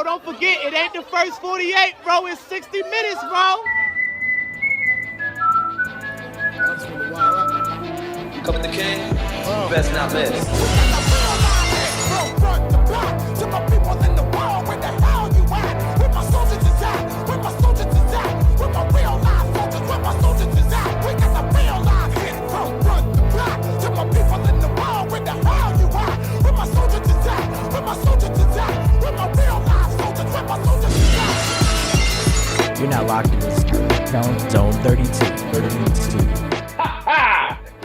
bro. Don't forget, it ain't the first 48, bro. It's 60 minutes, bro. Come the king, best not miss. You're not locked in this Zone 32.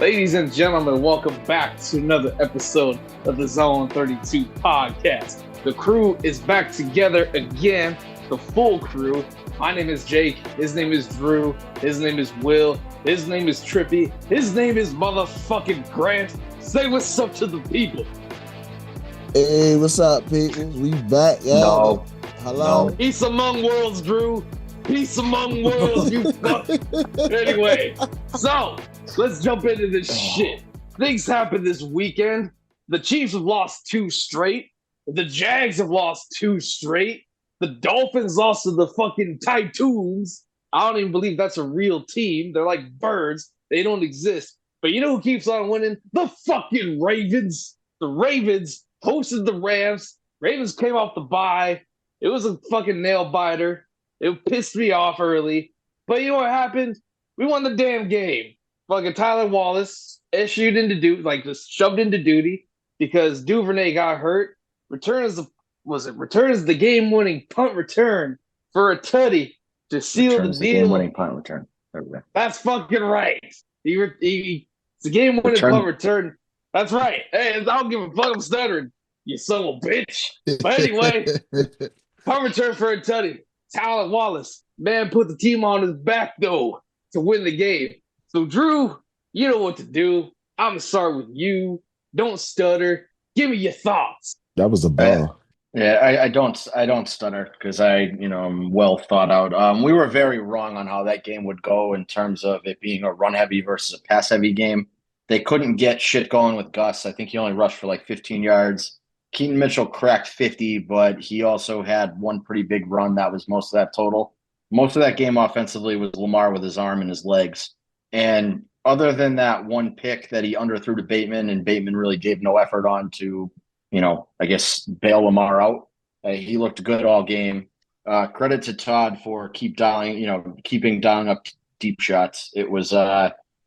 Ladies and gentlemen, welcome back to another episode of the Zone 32 podcast. The crew is back together again, the full crew. My name is Jake, his name is Drew, his name is Will, his name is Trippy, his name is motherfucking Grant. Say what's up to the people. Hey, what's up, people? We back, y'all. No. Hello. Peace among worlds, Drew. Peace among worlds, you fuck. Anyway, so let's jump into this shit. Things happened this weekend. The Chiefs have lost 2 straight. The Jags have lost 2 straight. The Dolphins lost to the fucking Titans. I don't even believe that's a real team. They're like birds. They don't exist. But you know who keeps on winning? The fucking Ravens. The Ravens hosted the Rams. Ravens came off the bye. It was a fucking nail biter. It pissed me off early. But you know what happened? We won the damn game. Fucking Tyler Wallace just shoved into duty because Duvernay got hurt. Returns the game-winning punt return for a tutty to seal the deal. Game-winning punt return. That's fucking right. It's a game-winning punt return. That's right. Hey, I don't give a fuck. I'm stuttering. You son of a bitch. But anyway, punt return for a tutty. Tyler Wallace, man, put the team on his back, though, to win the game. So, Drew, you know what to do. I'm going to start with you. Don't stutter. Give me your thoughts. That was a ball. I don't stutter because I'm well thought out. We were very wrong on how that game would go in terms of it being a run-heavy versus a pass-heavy game. They couldn't get shit going with Gus. I think he only rushed for like 15 yards. Keaton Mitchell cracked 50, but he also had one pretty big run. That was most of that total. Most of that game offensively was Lamar with his arm and his legs. And other than that one pick that he underthrew to Bateman, and Bateman really gave no effort on to, I guess, bail Lamar out. He looked good all game. Credit to Todd for keeping dialing up deep shots. It was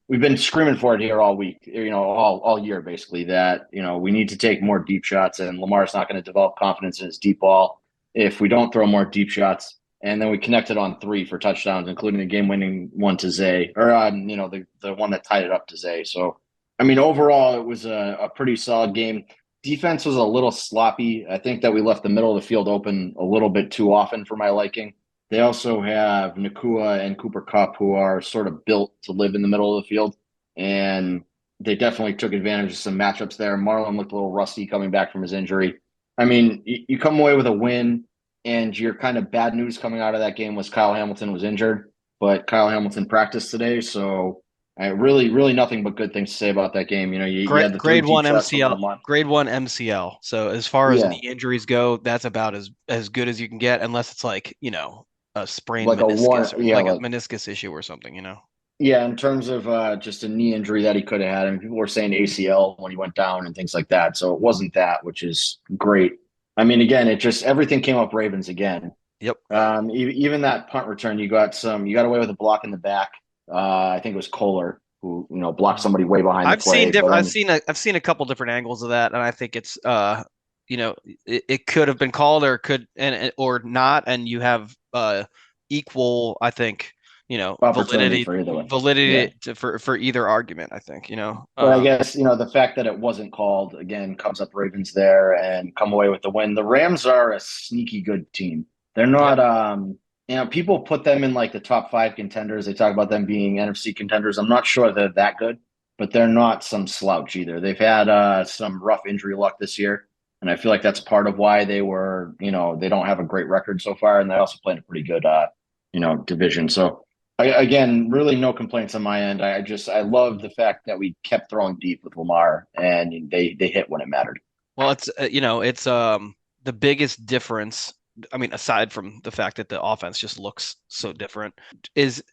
we've been screaming for it here all week, all year basically, that, we need to take more deep shots, and Lamar's not going to develop confidence in his deep ball if we don't throw more deep shots. And then we connected on 3 for touchdowns, including the game-winning one to Zay, or, the one that tied it up to Zay. So, overall, it was a pretty solid game. Defense was a little sloppy. I think that we left the middle of the field open a little bit too often for my liking. They also have Nakua and Cooper Kupp, who are sort of built to live in the middle of the field. And they definitely took advantage of some matchups there. Marlon looked a little rusty coming back from his injury. You come away with a win, and your kind of bad news coming out of that game was Kyle Hamilton was injured. But Kyle Hamilton practiced today, so really nothing but good things to say about that game. You had the grade 1 MCL. Grade 1 MCL. So as far as knee injuries go, that's about as good as you can get, unless it's like, a sprained meniscus, a meniscus issue or something, Yeah, in terms of just a knee injury that he could have had, and people were saying ACL when he went down and things like that. So it wasn't that, which is great. Again, it just everything came up Ravens again. Yep. Even that punt return, you got away with a block in the back. I think it was Kohler who blocked somebody way behind the play. I've seen a couple different angles of that, and I think it's it could have been called or not, and you have equal, I think, validity for either argument, I think, But I guess, the fact that it wasn't called, again, comes up Ravens there and come away with the win. The Rams are a sneaky good team. They're not, people put them in like the top 5 contenders. They talk about them being NFC contenders. I'm not sure they're that good, but they're not some slouch either. They've had some rough injury luck this year. And I feel like that's part of why they were, they don't have a great record so far. And they also played a pretty good, division. So, again, really no complaints on my end. I love the fact that we kept throwing deep with Lamar, and they hit when it mattered. Well, it's the biggest difference I mean, aside from the fact that the offense just looks so different, is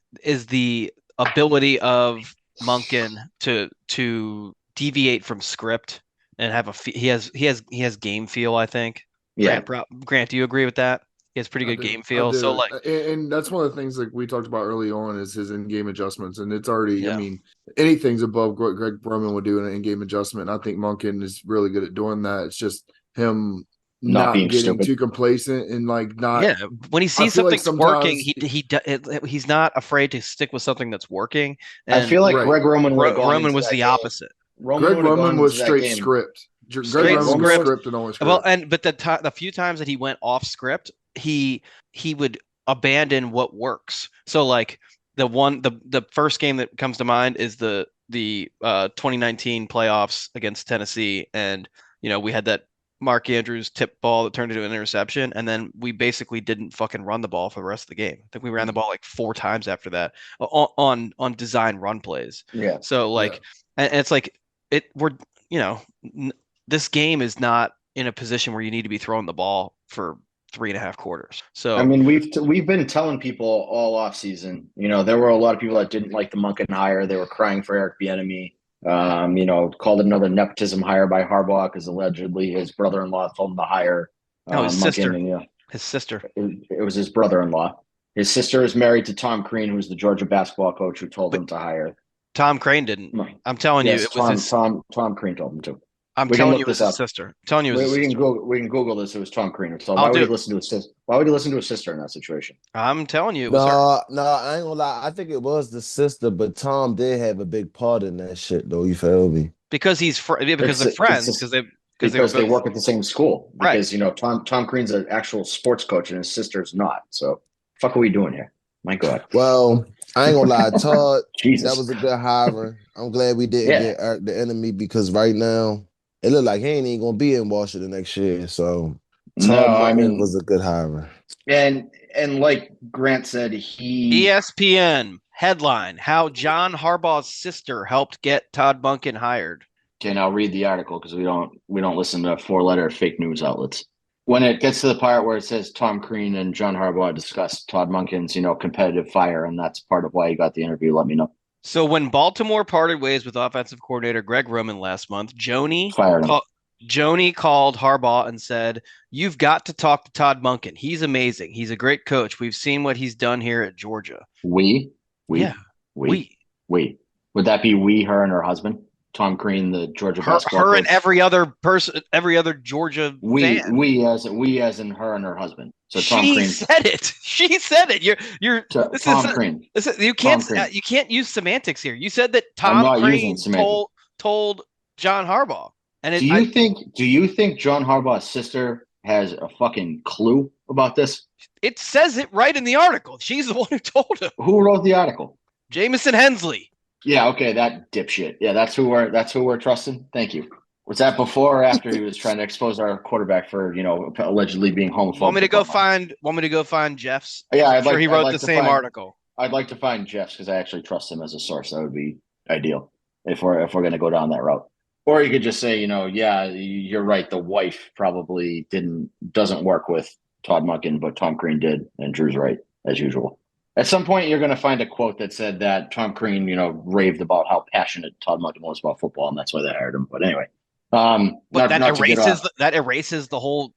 the ability of Monken to deviate from script and have he has game feel, I think. Yeah. Grant, do you agree with that? He has pretty good game feel. So like, and that's one of the things like we talked about early on is his in-game adjustments, and it's already. I mean, anything's above what Greg Roman would do in an in-game adjustment. And I think Monken is really good at doing that. It's just him not being getting stupid. too complacent and like not. Yeah, when he sees something's like working, he's not afraid to stick with something that's working. And I feel like Greg Roman was the opposite. Greg Roman was straight script. Greg Roman was script and only script. Well, but the few times that he went off script, he would abandon what works. So like the first game that comes to mind is the 2019 playoffs against Tennessee, and we had that Mark Andrews tip ball that turned into an interception, and then we basically didn't fucking run the ball for the rest of the game. I think we ran the ball like 4 times after that on design run plays. Yeah. So like, and it's like this game is not in a position where you need to be throwing the ball for 3.5 quarters. So I mean, we've been telling people all off season. There were a lot of people that didn't like the Monken hire. They were crying for Eric Bieniemy. Called it another nepotism hire by Harbaugh because allegedly his brother-in-law told him to hire. No, his sister. His sister. It was his brother-in-law. His sister is married to Tom Crean, who's the Georgia basketball coach who told him to hire. Tom Crane didn't. I'm telling you, it was Tom Crean told him to. I'm telling you, it was his sister. I'm telling you, we can Google this. It was Tom Crean. So why would he listen to his sister? Why would he listen to his sister in that situation? I'm telling you, it was her. No, I ain't gonna lie. I think it was the sister, but Tom did have a big part in that shit, though. You feel me? Because they're friends. Because they work at the same school. Because Tom Crean's an actual sports coach and his sister's not. So, fuck are we doing here? My God. Well, I ain't gonna lie, Todd. Jesus. That was a good hire. I'm glad we didn't get the enemy because right now it looked like he ain't even gonna be in Washington next year. So Tom was a good hire. And like Grant said, ESPN headline: How John Harbaugh's sister helped get Todd Monken hired. Okay, now read the article because we don't listen to 4-letter fake news outlets. When it gets to the part where it says Tom Crean and John Harbaugh discussed Todd Monken's competitive fire, and that's part of why he got the interview, let me know. So when Baltimore parted ways with offensive coordinator Greg Roman last month, Joni called Harbaugh and said, "You've got to talk to Todd Monken. He's amazing. He's a great coach. We've seen what he's done here at Georgia." We. Would that be we, her, and her husband? Tom Crean, the Georgia basketball coach. And every other Georgia fan. We as in her and her husband. So Tom Crean said it. She said it. Tom Crean. You can't use semantics here. You said that Tom Crean told John Harbaugh. And do you think John Harbaugh's sister has a fucking clue about this? It says it right in the article. She's the one who told him. Who wrote the article? Jamison Hensley. Yeah, okay, that dipshit. Yeah, that's who we're trusting. Thank you. Was that before or after he was trying to expose our quarterback for allegedly being homophobic? Want me to go find Jeff's? Yeah, he wrote the same article. I'd like to find Jeff's because I actually trust him as a source. That would be ideal if we're going to go down that route. Or you could just say, yeah, you're right. The wife probably doesn't work with Todd Monken, but Tom Crean did, and Drew's right as usual. At some point, you're going to find a quote that said that Tom Crean, raved about how passionate Todd Monken was about football, and that's why they hired him. But anyway, that erases the whole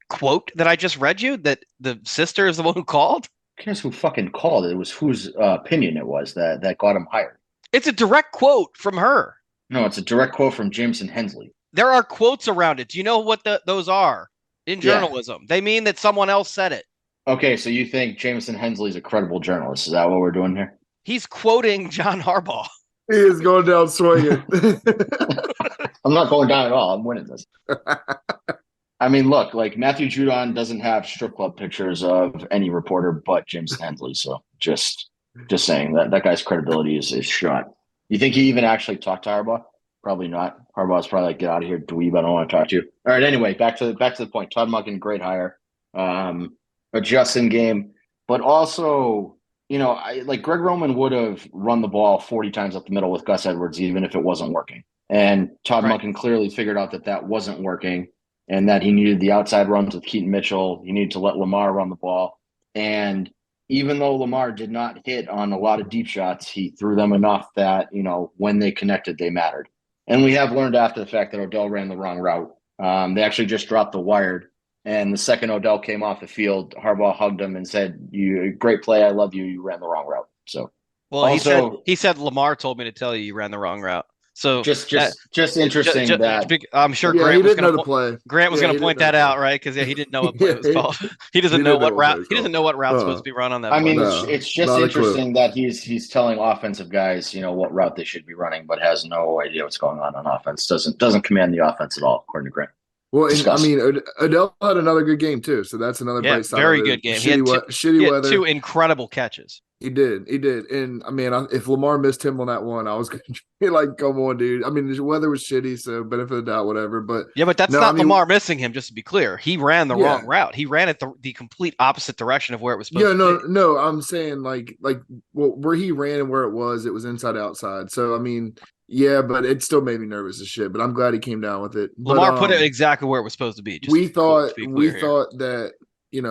quote that I just read you. That the sister is the one who called. Who cares who fucking called? It was whose opinion it was that got him hired. It's a direct quote from her. No, it's a direct quote from Jameson Hensley. There are quotes around it. Do you know what those are in journalism? Yeah. They mean that someone else said it. Okay, so you think Jameson Hensley's a credible journalist? Is that what we're doing here? He's quoting John Harbaugh. He is going down swinging. I'm not going down at all. I'm winning this. I mean, look, like Matthew Judon doesn't have strip club pictures of any reporter but Jameson Hensley. So just saying that guy's credibility is shot. You think he even actually talked to Harbaugh? Probably not. Harbaugh's probably like, get out of here, dweeb. I don't want to talk to you. All right. Anyway, back to the point. Todd Monken, great hire. Adjusting game, but also, Greg Roman would have run the ball 40 times up the middle with Gus Edwards, even if it wasn't working. And Todd Monken clearly figured out that wasn't working. and that he needed the outside runs with Keaton Mitchell. He needed to let Lamar run the ball. And even though Lamar did not hit on a lot of deep shots, he threw them enough that, when they connected, they mattered. And we have learned after the fact that Odell ran the wrong route. They actually just dropped the wired. And the second Odell came off the field, Harbaugh hugged him and said, great play. I love you. You ran the wrong route. So, well, he said Lamar told me to tell you ran the wrong route. So just interesting that I'm sure Grant was going to point that out, right? Because he didn't know what play was called. He doesn't know what route. He doesn't know what route's supposed to be run on that. I mean, it's just interesting that he's telling offensive guys, what route they should be running, but has no idea what's going on offense. Doesn't command the offense at all, according to Grant. Well, Odell had another good game too, so that's another bright side. Very good game. He had weather. 2 incredible catches. He did, and I mean, if Lamar missed him on that one, I was going to be like, "Come on, dude!" I mean, the weather was shitty, so benefit of the doubt, whatever. But that's not Lamar missing him. Just to be clear, he ran the wrong route. He ran it the complete opposite direction of where it was supposed to be. No, I'm saying where he ran and where it was inside outside. So I mean. Yeah, but it still made me nervous as shit. But I'm glad he came down with it. Lamar put it exactly where it was supposed to be. We thought that we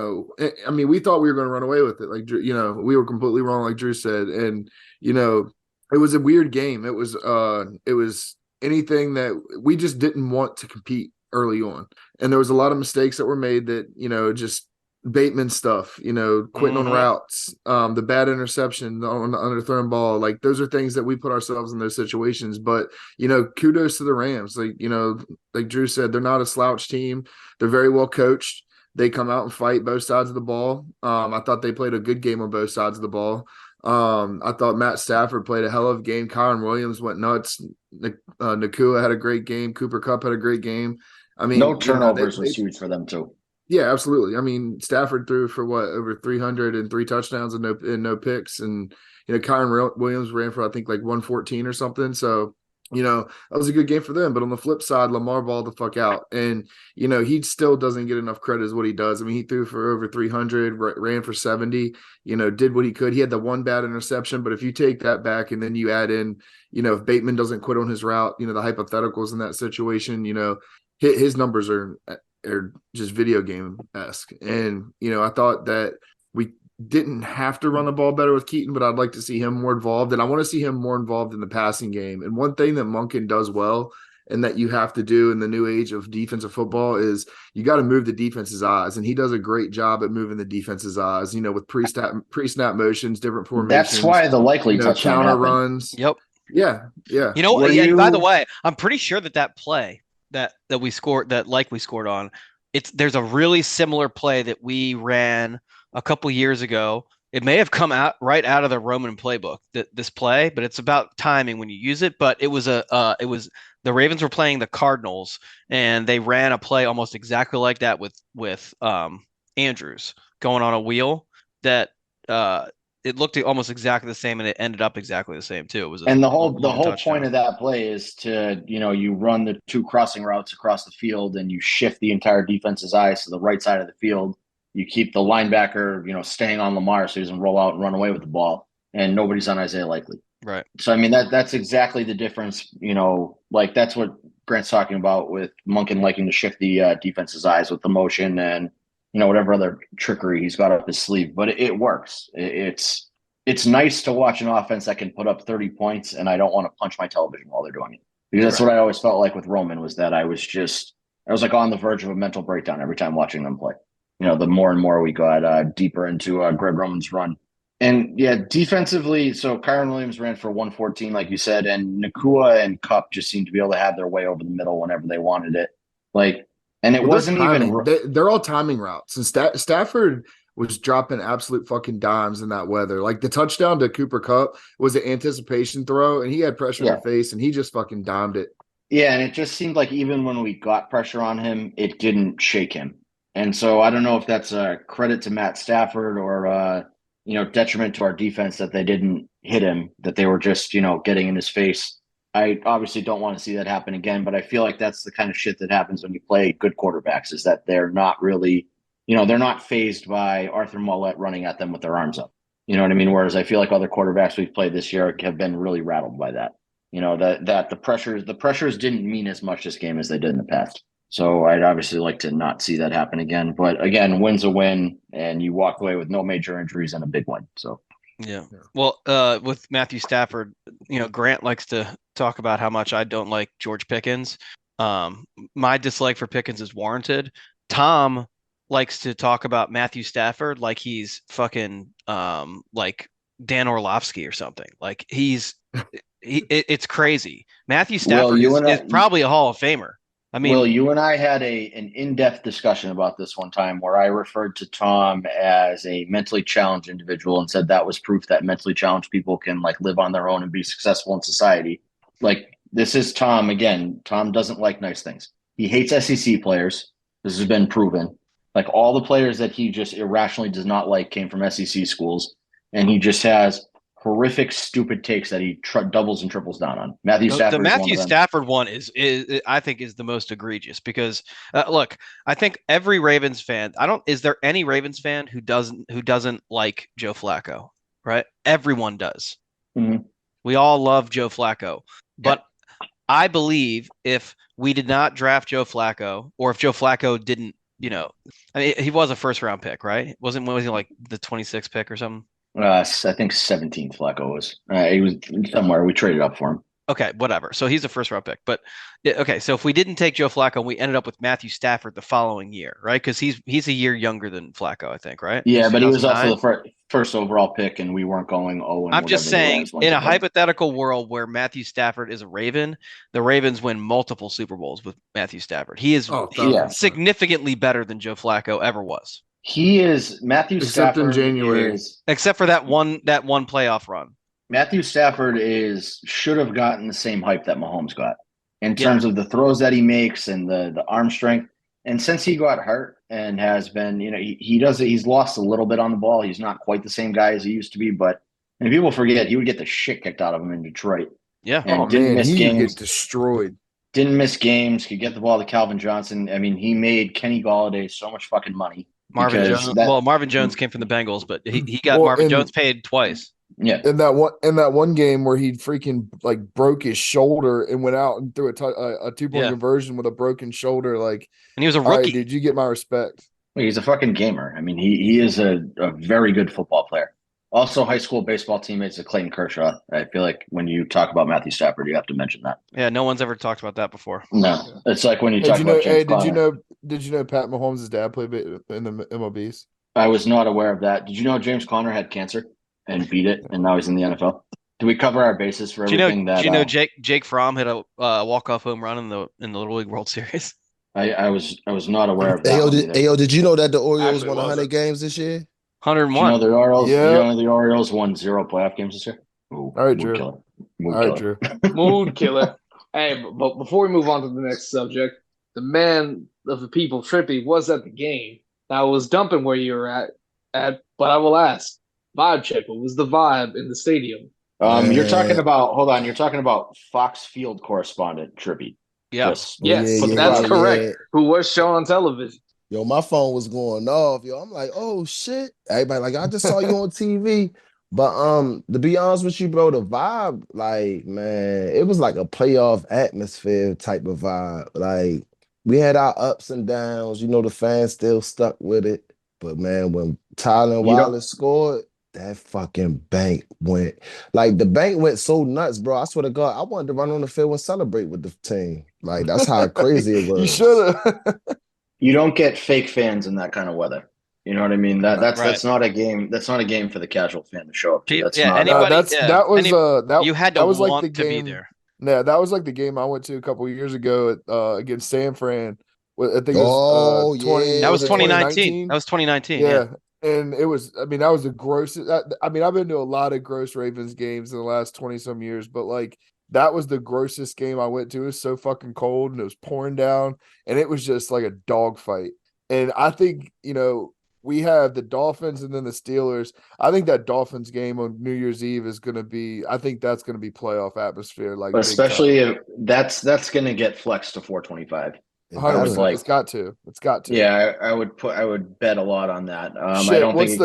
thought we were going to run away with it. Like we were completely wrong, like Drew said, and it was a weird game. It was anything that we just didn't want to compete early on, and there was a lot of mistakes that were made that just. Bateman stuff, quitting on routes, the bad interception on the underthrown ball. Like those are things that we put ourselves in those situations. But, kudos to the Rams. Like Drew said, they're not a slouch team. They're very well coached. They come out and fight both sides of the ball. I thought they played a good game on both sides of the ball. I thought Matt Stafford played a hell of a game. Kyron Williams went nuts. Nakua had a great game. Cooper Kupp had a great game. I mean, no turnovers was huge for them too. Yeah, absolutely. I mean, Stafford threw for over 303 touchdowns and no picks, and Kyron Williams ran for I think like 114 or something. So that was a good game for them. But on the flip side, Lamar balled the fuck out, and he still doesn't get enough credit as what he does. I mean, he threw for over 300, ran for 70. Did what he could. He had the one bad interception, but if you take that back and then you add in, if Bateman doesn't quit on his route, the hypotheticals in that situation, his numbers are just video game-esque. And, I thought that we didn't have to run the ball better with Keaton, but I'd like to see him more involved. And I want to see him more involved in the passing game. And one thing that Monken does well and that you have to do in the new age of defensive football is you got to move the defense's eyes. And he does a great job at moving the defense's eyes, with pre-snap motions, different formations. That's why the likely touchdown counter happened. Runs. Yep. Yeah. By the way, I'm pretty sure that play that we scored on, there's a really similar play that we ran a couple years ago. It may have come out right out of the Roman playbook, this play, but it's about timing when you use it. But it was the Ravens were playing the Cardinals, and they ran a play almost exactly like that with Andrews going on a wheel that it looked almost exactly the same, and it ended up exactly the same too. It was the whole point of that play is to you run the 2 crossing routes across the field, and you shift the entire defense's eyes to the right side of the field. You keep the linebacker staying on Lamar so he doesn't roll out and run away with the ball, and nobody's on Isaiah Likely. Right. So I mean that's exactly the difference. That's what Grant's talking about with Monken liking to shift the defense's eyes with the motion and. Whatever other trickery he's got up his sleeve, but it works. It's nice to watch an offense that can put up 30 points, and I don't want to punch my television while they're doing it. Because that's what I always felt like with Roman, was that I was like on the verge of a mental breakdown every time watching them play. The more and more we got deeper into Greg Roman's run. And yeah, defensively, so Kyron Williams ran for 114, like you said, and Nakua and Kupp just seemed to be able to have their way over the middle whenever they wanted it. And it wasn't even – they're all timing routes. And Stafford was dropping absolute fucking dimes in that weather. Like the touchdown to Cooper Kupp was an anticipation throw, and he had pressure in the face, and he just fucking dimed it. Yeah, and it just seemed like even when we got pressure on him, it didn't shake him. And so I don't know if that's a credit to Matt Stafford or detriment to our defense that they didn't hit him, that they were just, getting in his face. I obviously don't want to see that happen again, but I feel like that's the kind of shit that happens when you play good quarterbacks, is that they're not really, they're not fazed by Arthur Mollett running at them with their arms up. You know what I mean? Whereas I feel like other quarterbacks we've played this year have been really rattled by that. That the pressures didn't mean as much this game as they did in the past. So I'd obviously like to not see that happen again. But again, win's a win, and you walk away with no major injuries and a big win. So yeah. Well, with Matthew Stafford, Grant likes to talk about how much I don't like George Pickens. My dislike for Pickens is warranted. Tom likes to talk about Matthew Stafford like he's fucking like Dan Orlovsky or something. Like it's crazy. Matthew Stafford is probably a Hall of Famer. I mean, Will, you and I had an in-depth discussion about this one time where I referred to Tom as a mentally challenged individual and said that was proof that mentally challenged people can like live on their own and be successful in society. Like, this is Tom again. Tom doesn't like nice things. He hates SEC players. This has been proven. Like, all the players that he just irrationally does not like came from SEC schools, and he just has horrific, stupid takes that he doubles and triples down on. Matthew Stafford. The Matthew Stafford one is I think is the most egregious because look, I think every Ravens fan. Is there any Ravens fan who doesn't like Joe Flacco? Right? Everyone does. Mm-hmm. We all love Joe Flacco, but I believe if we did not draft Joe Flacco, or if Joe Flacco didn't, I mean, he was a first round pick, right? Was he like the 26th pick or something? I think 17th Flacco was. He was somewhere. We traded up for him. Okay, whatever. So he's a first round pick. But okay, so if we didn't take Joe Flacco, we ended up with Matthew Stafford the following year, right? Because he's a year younger than Flacco, I think, right? Yeah, but he was also the first overall pick, and we weren't going 0. I'm just saying, in a hypothetical world where Matthew Stafford is a Raven, the Ravens win multiple Super Bowls with Matthew Stafford. He is significantly better than Joe Flacco ever was. He is Matthew Stafford. Except in January. Except for that one playoff run. Matthew Stafford should have gotten the same hype that Mahomes got in terms of the throws that he makes and the arm strength. And since he got hurt and has been, he's lost a little bit on the ball. He's not quite the same guy as he used to be, but and people forget he would get the shit kicked out of him in Detroit. Yeah. And didn't miss games. Get destroyed. Didn't miss games. Could get the ball to Calvin Johnson. I mean, he made Kenny Galladay so much fucking money. Marvin Jones came from the Bengals, but he got Marvin Jones paid twice. Yeah. In that one game where he freaking like broke his shoulder and went out and threw a 2-point conversion with a broken shoulder, like, and he was a rookie. Right, dude, you get my respect. Well, he's a fucking gamer. I mean, he is a very good football player. Also, high school baseball teammates of Clayton Kershaw. I feel like when you talk about Matthew Stafford, you have to mention that. Yeah, no one's ever talked about that before. No, it's like when you talk about James Conner. Did you know Pat Mahomes' dad played in the MLBs? I was not aware of that. Did you know James Conner had cancer and beat it, and now he's in the NFL? Do we cover our bases for everything? Do you know Jake Fromm hit a walk-off home run in the Little League World Series? I was not aware of that. Did you know that the Orioles won 100 games this year? 101. You know the Orioles won 0 playoff games this year. Ooh, all right, Drew. Drew. Mood killer. Hey, but before we move on to the next subject, the man of the people, Trippy, was at the game. Now, I was dumping where you were at, but I will ask, vibe check. What was the vibe in the stadium? You're talking about Fox Field correspondent Trippy. Yes, that's correct. Who was shown on television. Yo, my phone was going off. Yo, I'm like, oh shit. Everybody like, I just saw you on TV. But to be honest with you, bro, the vibe, like, man, it was like a playoff atmosphere type of vibe. Like, we had our ups and downs. The fans still stuck with it. But man, when Tyler Wallace scored, that fucking bank went. Like, the bank went so nuts, bro. I swear to God, I wanted to run on the field and celebrate with the team. Like, that's how crazy it was. You should have. You don't get fake fans in that kind of weather. You know what I mean? That's not a game. That's not a game for the casual fan to show up to. You had to want to be there. Yeah, that was like the game I went to a couple of years ago against San Fran. I think it was 20. That was 2019. That was 2019. Yeah. And it was. I mean, that was the grossest. I've been to a lot of gross Ravens games in the last 20-some years, but like, that was the grossest game I went to. It was so fucking cold and it was pouring down and it was just like a dogfight. And I think, we have the Dolphins and then the Steelers. I think that Dolphins game on New Year's Eve is going to be, I think that's going to be playoff atmosphere. Like, especially if that's going to get flexed to 425. It's got to. Yeah, I would bet a lot on that. I don't think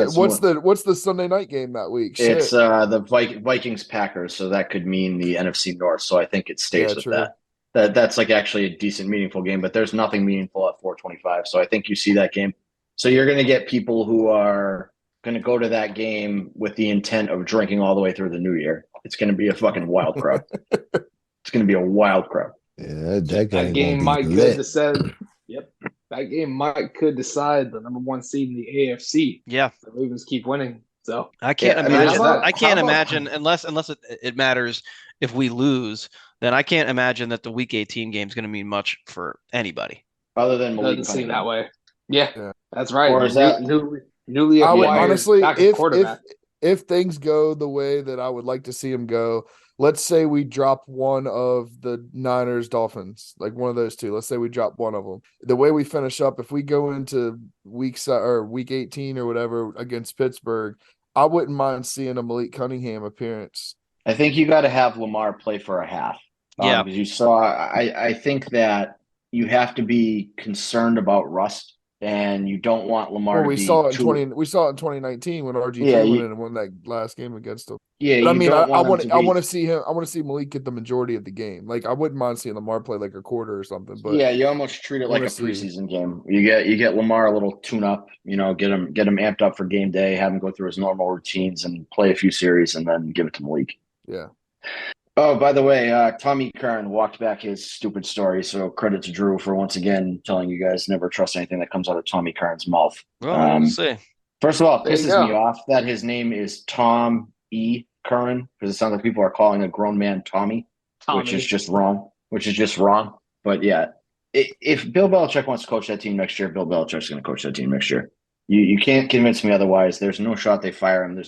what's the Sunday night game that week? It's the Vikings Packers, so that could mean the NFC North. So I think it stays with that. That's like actually a decent, meaningful game, but there's nothing meaningful at 425. So I think you see that game. So you're going to get people who are going to go to that game with the intent of drinking all the way through the new year. It's going to be a fucking wild crowd. It's going to be a wild crowd. Yeah, That game might could decide. Yep, that game could decide the number 1 seed in the AFC. Yeah, the Ravens keep winning. So I can't Yeah, I mean, imagine. how about- I can't how about- imagine unless it matters if we lose. Then I can't imagine that the Week 18 game is going to mean much for anybody. Other than Malik doesn't seem Cunningham. that way. Yeah, Yeah. that's right. Or is that- newly I would acquired honestly, backup quarterback? if things go the way that I would like to see them go, let's say we drop one of the Niners Dolphins, like one of those two. Let's say we drop one of them. The way we finish up, if we go into week 18 or whatever against Pittsburgh, I wouldn't mind seeing a Malik Cunningham appearance. I think you got to have Lamar play for a half. Yeah. Because you saw, I think that you have to be concerned about rust, and you don't want Lamar Well, to we be saw it in too. We saw it in 2019 when RG3 Yeah, went in and won that last game against him. Yeah, But I you mean, don't I want him to want be- to see him. I want to see Malik get the majority of the game. Like I wouldn't mind seeing Lamar play like a quarter or something. But Yeah, you almost treat it like a wanna see- preseason game. You get Lamar a little tune up, get him amped up for game day, have him go through his normal routines and play a few series, and then give it to Malik. yeah, Oh, by the way, Tommy Kern walked back his stupid story, so credit to Drew for once again telling you guys never trust anything that comes out of Tommy Kern's mouth. Well, we'll see. First of all, it There you pisses me go. off that his name is Tom E. Curran, because it sounds like people are calling a grown man Tommy, which is just wrong. But yeah, if Bill Belichick wants to coach that team next year, Bill Belichick's going to coach that team next year. You can't convince me otherwise. There's no shot they fire him.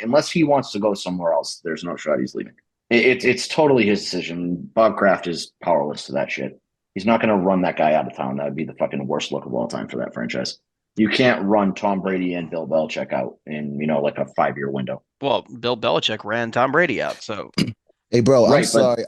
Unless he wants to go somewhere else, there's no shot he's leaving. It's totally his decision. Bob Kraft is powerless to that shit. He's not going to run that guy out of town. That would be the fucking worst look of all time for that franchise. You can't run Tom Brady and Bill Belichick out in, like a 5-year window. Well, Bill Belichick ran Tom Brady out, so Hey, bro, I'm Right, but- sorry.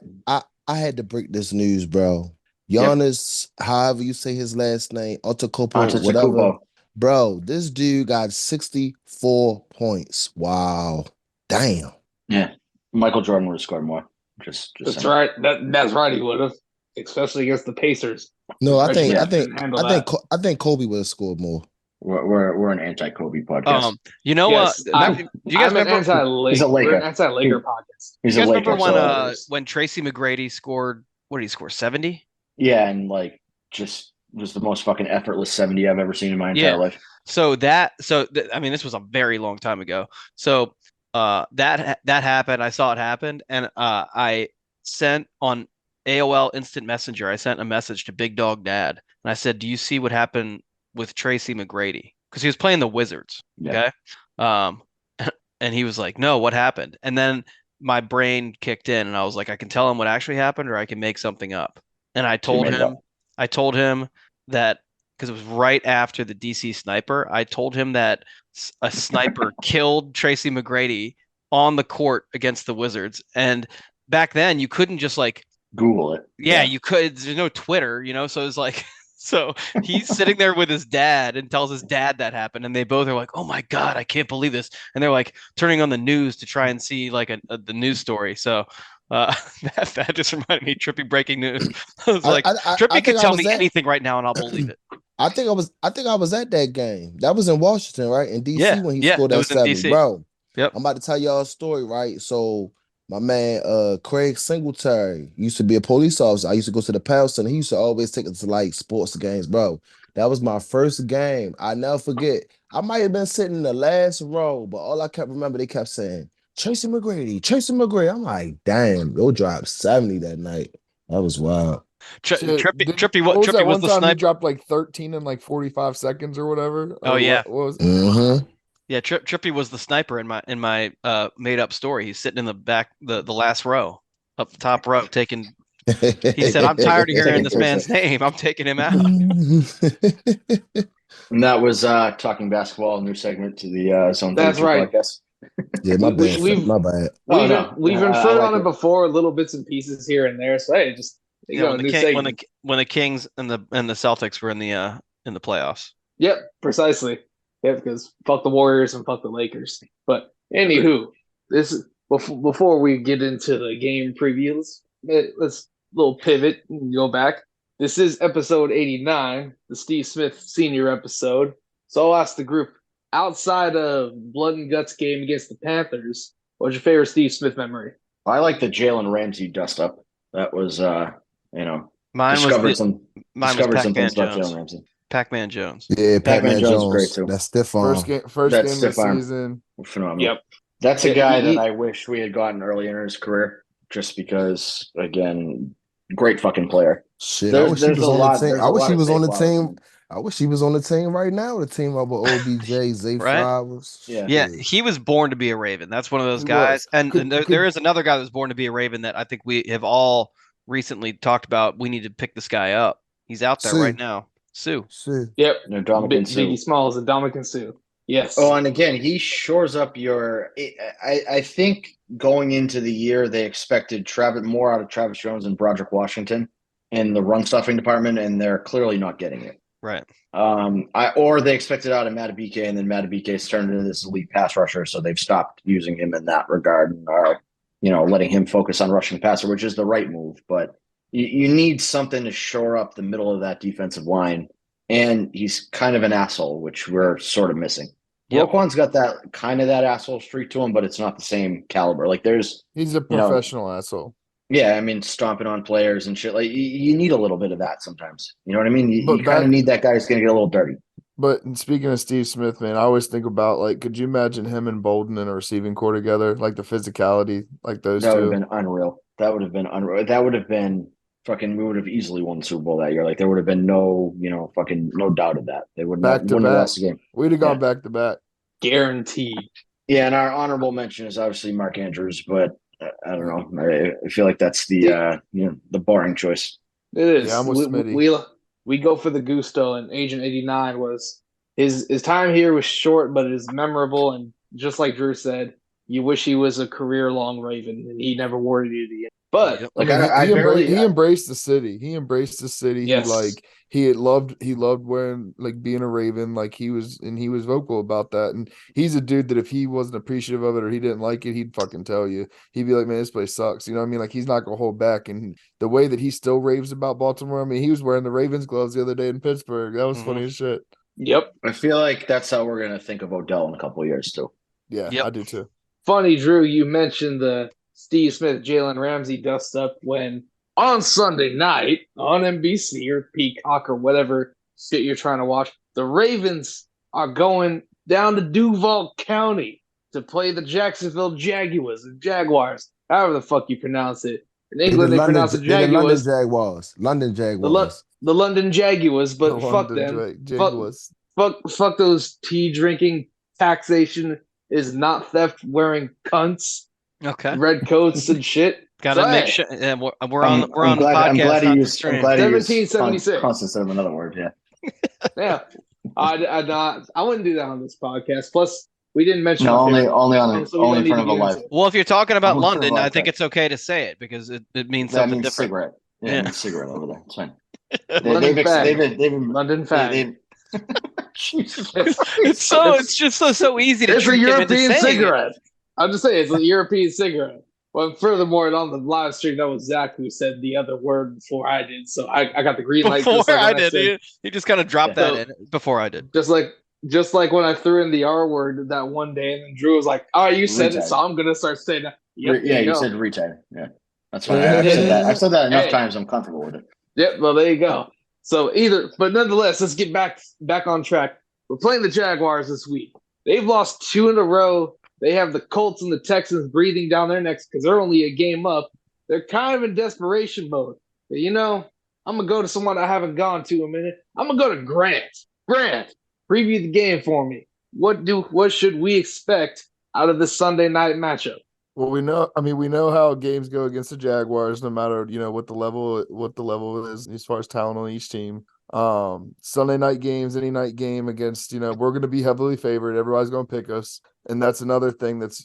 I had to break this news, bro. Giannis, however you say his last name, Antetokounmpo, whatever. Antetokounmpo. Bro, this dude got 64 points. Wow. Damn. Yeah. Michael Jordan would have scored more. Just That's saying. right. That's right. He would have, especially against the Pacers. No, I Reggie think didn't handle that. I think Kobe would have scored more. We're an anti-Kobe podcast. you know Yes, what? Do you guys I'm an remember? He's a Laker. We're an anti-Laker podcast. He's You a guys Laker. remember so- when Tracy McGrady scored? What did he score? 70? Yeah, and just was the most fucking effortless 70 I've ever seen in my entire Yeah. life. I mean, this was a very long time ago. So that happened. I saw it happen, and I sent on AOL Instant Messenger. I sent a message to Big Dog Dad, and I said, "Do you see what happened with Tracy McGrady?" Because he was playing the Wizards. Yeah. Okay. And he was like, "No, what happened?" And then my brain kicked in, and I was like, "I can tell him what actually happened, or I can make something up." And I told made it him, up. that because it was right after the DC sniper, I told him that a sniper killed Tracy McGrady on the court against the Wizards. And back then, you couldn't just Google it. yeah, you could. There's no Twitter, so it was like. So he's sitting there with his dad and tells his dad that happened, and they both are like, "Oh my god, I can't believe this!" And they're like turning on the news to try and see the news story. So that just reminded me, Trippy breaking news. I was like, Trippy think could I tell was me at- anything right now, and I'll believe it. I think I was at that game. That was in Washington, right? In DC Yeah, when he yeah, scored it that was in 70. DC. Bro. Yep. I'm about to tell y'all a story, right? So my man Craig Singletary used to be a police officer. I used to go to the Pal Center. He used to always take us to sports games, bro. That was my first game. I never forget. I might have been sitting in the last row, but all I kept remember, they kept saying, Tracy McGrady. I'm like, damn, yo dropped 70 that night. That was wild. Trippy what was that was one the time he sniper. dropped 13 in 45 seconds or whatever? Oh, Or yeah. what was Mm-hmm. Yeah, Trippy was the sniper in my made up story. He's sitting in the back, the last row, up the top row, taking. He said, "I'm tired of hearing this man's name. I'm taking him out." And that was Talking Basketball, a new segment to the Zone That's 32 right. podcast. Yeah, my bad. We've- My bad. Oh, no. We've I inferred like on it it. before, little bits and pieces here and there. So hey, just Yeah, new segment. when the Kings and the Celtics were in the playoffs. Yep, precisely. Yeah, because fuck the Warriors and fuck the Lakers. But anywho, this is before we get into the game previews. Let's little pivot and go back. This is episode 89, the Steve Smith Sr. episode. So I'll ask the group, outside of blood and guts game against the Panthers, what's your favorite Steve Smith memory? I like the Jalen Ramsey dust up. That was, Mine discovered was some Pac-Man things about Jones. Jalen Ramsey. Pac-Man Jones. Yeah, Pac-Man Jones is Jones. great, too. That's stiff arm. First That game of stiff the arm. season. Phenomenal. Yep. That's a Yeah, guy he- that I wish we had gotten earlier in his career, just because, again, great fucking player. Shit, I wish he There's was a on lot- the team. there's I a wish lot he of was on the fake flowers, team. man. I wish he was on the team right now. The team up with OBJ, Zay Right? Flowers. Yeah. Yeah, he was born to be a Raven. That's one of those He guys. was. And Could- there is another guy that was born to be a Raven that I think we have all recently talked about. We need to pick this guy up. He's out there Sue. right now. Sue. Shit. Yep. No, Dominican Sue. Biggie Smalls and Dominican Sue. Yes. Oh, and again, he shores up your. I think going into the year, they expected more out of Travis Jones and Broderick Washington in the run stuffing department, and they're clearly not getting it. Right. Or they expected out of Matabike, and then Matabike's turned into this elite pass rusher, so they've stopped using him in that regard and are, letting him focus on rushing the passer, which is the right move. But you need something to shore up the middle of that defensive line, and he's kind of an asshole, which we're sort of missing. Yep. Roquan's got that asshole streak to him, but it's not the same caliber. Like He's a professional asshole. yeah, I mean, stomping on players and shit. Like you need a little bit of that sometimes. You know what I mean? You But kind of need that guy who's going to get a little dirty. But speaking of Steve Smith, man, I always think about, like, could you imagine him and Bolden in a receiving core together? Like the physicality, like those That would two. have been unreal. That would have been unreal. That would have been fucking. We would have easily won the Super Bowl that year. Like there would have been no doubt of that. They would Back not to wouldn't have back. lost the game. We'd have gone Yeah. back to back. Guaranteed. Yeah, and our honorable mention is obviously Mark Andrews, but I don't know. I feel like that's the the boring choice. It is. Yeah, I'm with Smitty. We go for the gusto, and Agent 89 was his time here was short, but it is memorable. And just like Drew said, you wish he was a career-long Raven, and he never wore it to the end. But Like he embraced the city. He embraced the city. Yes. He loved wearing, like, being a Raven. Like he was vocal about that. And he's a dude that if he wasn't appreciative of it or he didn't like it, he'd fucking tell you. He'd be like, man, this place sucks. You know what I mean? Like he's not gonna hold back. And the way that he still raves about Baltimore, I mean, he was wearing the Ravens gloves the other day in Pittsburgh. That was funny as shit. Yep. I feel like that's how we're gonna think of Odell in a couple of years too. Yeah, Yep. I do too. Funny, Drew, you mentioned the Steve Smith, Jalen Ramsey dust up when on Sunday night on NBC or Peacock or whatever shit you're trying to watch, the Ravens are going down to Duval County to play the Jacksonville Jaguars, however the fuck you pronounce it. In England, they pronounce it Jaguars. London Jaguars. The London Jaguars, but The fuck London them. Jaguars. Fuck those tea drinking, taxation is not theft wearing cunts, Okay. red coats and shit. Gotta So, make hey, sure. And we're on the I'm glad, podcast. I'm glad not he the used. stream. I'm glad he used 1776. Const instead of another word. Yeah. Yeah, I wouldn't do that on this podcast. Plus, we didn't mention No, our only favorite only song, on so we only don't in front need of to a get live. into it. Well, if you're talking about I'm London, I like think that. it's okay to say it because it means That something means different. cigarette. Yeah, Yeah. it means cigarette over there. It's fine. London fag. They've London fag. Jesus. It's just so easy to It's a trick him into European saying it. cigarette. I'm just saying, it's a European cigarette. Well, furthermore, on the live stream, that was Zach who said the other word before I did. So I got the green light. Before just like I when did, said- he just kind of dropped Yeah. that in before I did. just like when I threw in the R word that one day, and then Drew was like, "All right, you said it, Retard. so I'm gonna start saying that." Yep, Yeah, there you go. said retard. Yeah, that's fine. I've said that. I've said that enough Hey. times. I'm comfortable with it. Yep. Well, there you go. So but nonetheless, let's get back on track. We're playing the Jaguars this week. They've lost 2 in a row. They have the Colts and the Texans breathing down their necks because they're only a game up. They're kind of in desperation mode. But, I'm gonna go to someone I haven't gone to in a minute. I'm gonna go to Grant. Grant, preview the game for me. What should we expect out of this Sunday night matchup? Well, we know how games go against the Jaguars, no matter what the level is as far as talent on each team. Sunday night games, any night game against, we're going to be heavily favored. Everybody's going to pick us, and that's another thing that's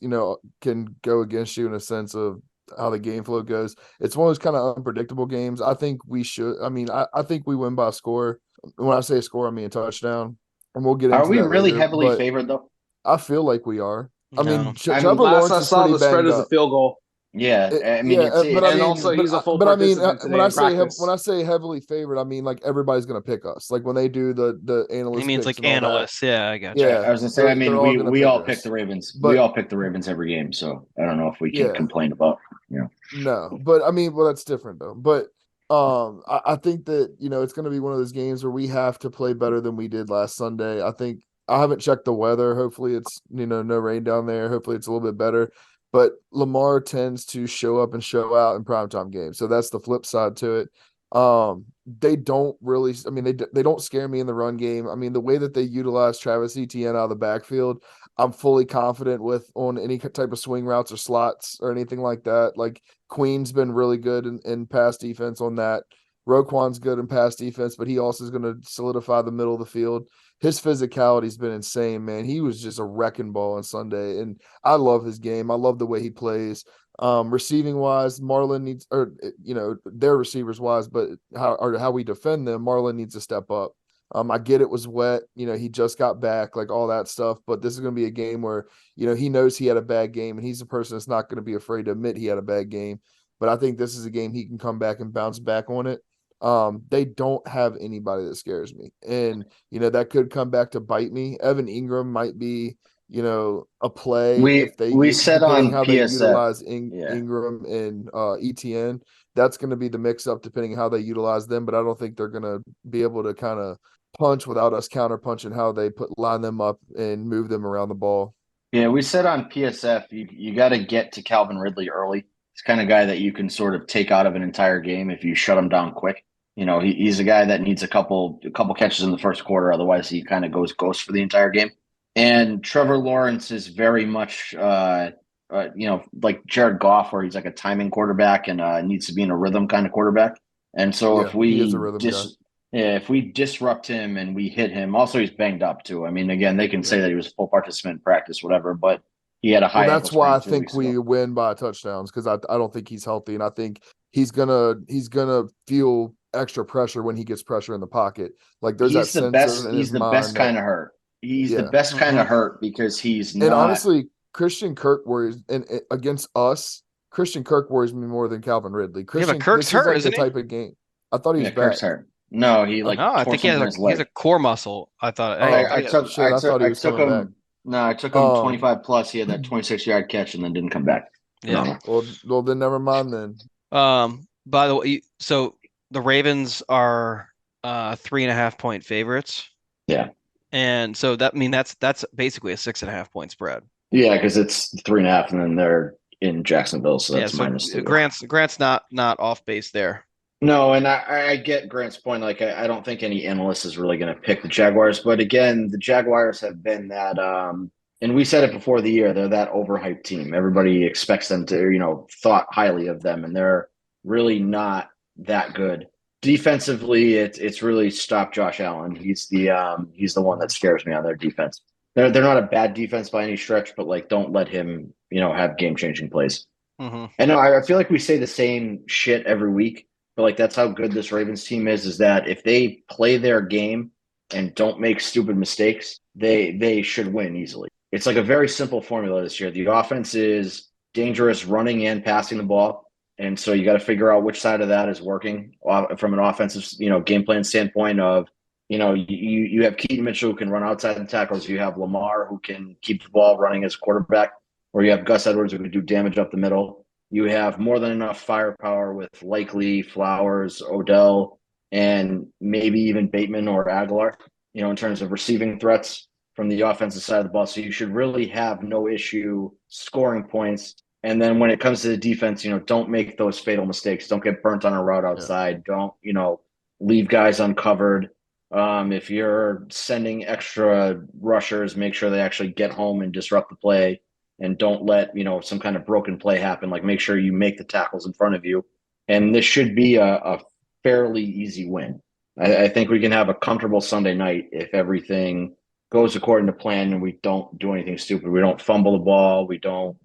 can go against you in a sense of how the game flow goes. It's one of those kind of unpredictable games. I think we should. I think we win by a score. When I say a score, I mean a touchdown. And we'll get. Are into we that really later, heavily but favored though? I feel like we are. I mean, No. Trevor Last Lawrence I is saw, pretty the spread banged is a up. field goal. Yeah, I mean, and also he's a full participant today in practice. when I say heavily favored, I mean like everybody's going to pick us. Like when they do the analyst, He means picks like and all analysts. Yeah, I got that. you. Yeah, I was gonna say. I mean, we all pick the Ravens. But, we all pick the Ravens every game, so I don't know if we can complain about. No, but I mean, well, that's different though. But I think that it's going to be one of those games where we have to play better than we did last Sunday. I think I haven't checked the weather. Hopefully, it's no rain down there. Hopefully, it's a little bit better. But Lamar tends to show up and show out in primetime games. So that's the flip side to it. They don't really, I mean, they don't scare me in the run game. I mean, the way that they utilize Travis Etienne out of the backfield, I'm fully confident with on any type of swing routes or slots or anything like that. Like Queen's been really good in pass defense on that. Roquan's good in pass defense, but he also is going to solidify the middle of the field. His physicality's been insane, man. He was just a wrecking ball on Sunday, and I love his game. I love the way he plays. Receiving wise, Marlon needs, or their receivers wise, but how we defend them, Marlon needs to step up. I get it was wet, he just got back, like all that stuff, but this is going to be a game where, he knows he had a bad game, and he's a person that's not going to be afraid to admit he had a bad game. But I think this is a game he can come back and bounce back on it. They don't have anybody that scares me, and that could come back to bite me. Evan Ingram might be a play if they said on how PSF, they utilize Ingram and ETN. That's going to be the mix up depending on how they utilize them, but I don't think they're going to be able to kind of punch without us counter punching how they line them up and move them around the ball. Yeah, we said on PSF you got to get to Calvin Ridley early. He's the kind of guy that you can sort of take out of an entire game if you shut him down quick. He's a guy that needs a couple catches in the first quarter, otherwise he kind of goes ghost for the entire game. And Trevor Lawrence is very much, like Jared Goff, where he's like a timing quarterback and needs to be in a rhythm kind of quarterback. And so if we disrupt him and we hit him, also he's banged up too. I mean, again, they can say that he was a full participant in practice, whatever, but he had a high. Well, that's why I think we win by touchdowns, because I don't think he's healthy, and I think he's gonna feel extra pressure when he gets pressure in the pocket. Like there's he's that the best. He's the best kind of hurt. He's the best kind of hurt because he's not. And honestly, Christian Kirk worries, and against us, Christian Kirk worries me more than Calvin Ridley. Christian, but Kirk's hurt, like isn't the he? type of game. I thought he was back. Kirk's hurt. No, he I think he has a core muscle. I thought. I thought he was coming back. No, I took him 25 plus. He had that 26-yard catch and then didn't come back. Yeah. Well, then never mind then. By the way, so the Ravens are 3.5 point favorites. Yeah. And so that's basically a 6.5 point spread. Yeah, because it's 3.5, and then they're in Jacksonville, so that's minus 2. Grant's not off base there. No, and I get Grant's point. Like, I don't think any analyst is really going to pick the Jaguars. But again, the Jaguars have been that, and we said it before the year, they're that overhyped team. Everybody expects them to, thought highly of them, and they're really not that good. Defensively, it's really stopped Josh Allen. He's the one that scares me on their defense. They're not a bad defense by any stretch, but like don't let him, have game-changing plays. Mm-hmm. And I feel like we say the same shit every week. But like that's how good this Ravens team is that if they play their game and don't make stupid mistakes, they should win easily. It's like a very simple formula this year. The offense is dangerous running and passing the ball. And so you got to figure out which side of that is working from an offensive, game plan standpoint of, you have Keaton Mitchell who can run outside the tackles. You have Lamar who can keep the ball running as quarterback, or you have Gus Edwards who can do damage up the middle. You have more than enough firepower with Likely, Flowers, Odell, and maybe even Bateman or Aguilar, in terms of receiving threats from the offensive side of the ball. So you should really have no issue scoring points. And then when it comes to the defense, don't make those fatal mistakes. Don't get burnt on a route outside. Don't, leave guys uncovered. If you're sending extra rushers, make sure they actually get home and disrupt the play. And don't let, some kind of broken play happen. Like make sure you make the tackles in front of you. And this should be a fairly easy win. I think we can have a comfortable Sunday night if everything goes according to plan and we don't do anything stupid. We don't fumble the ball. We don't,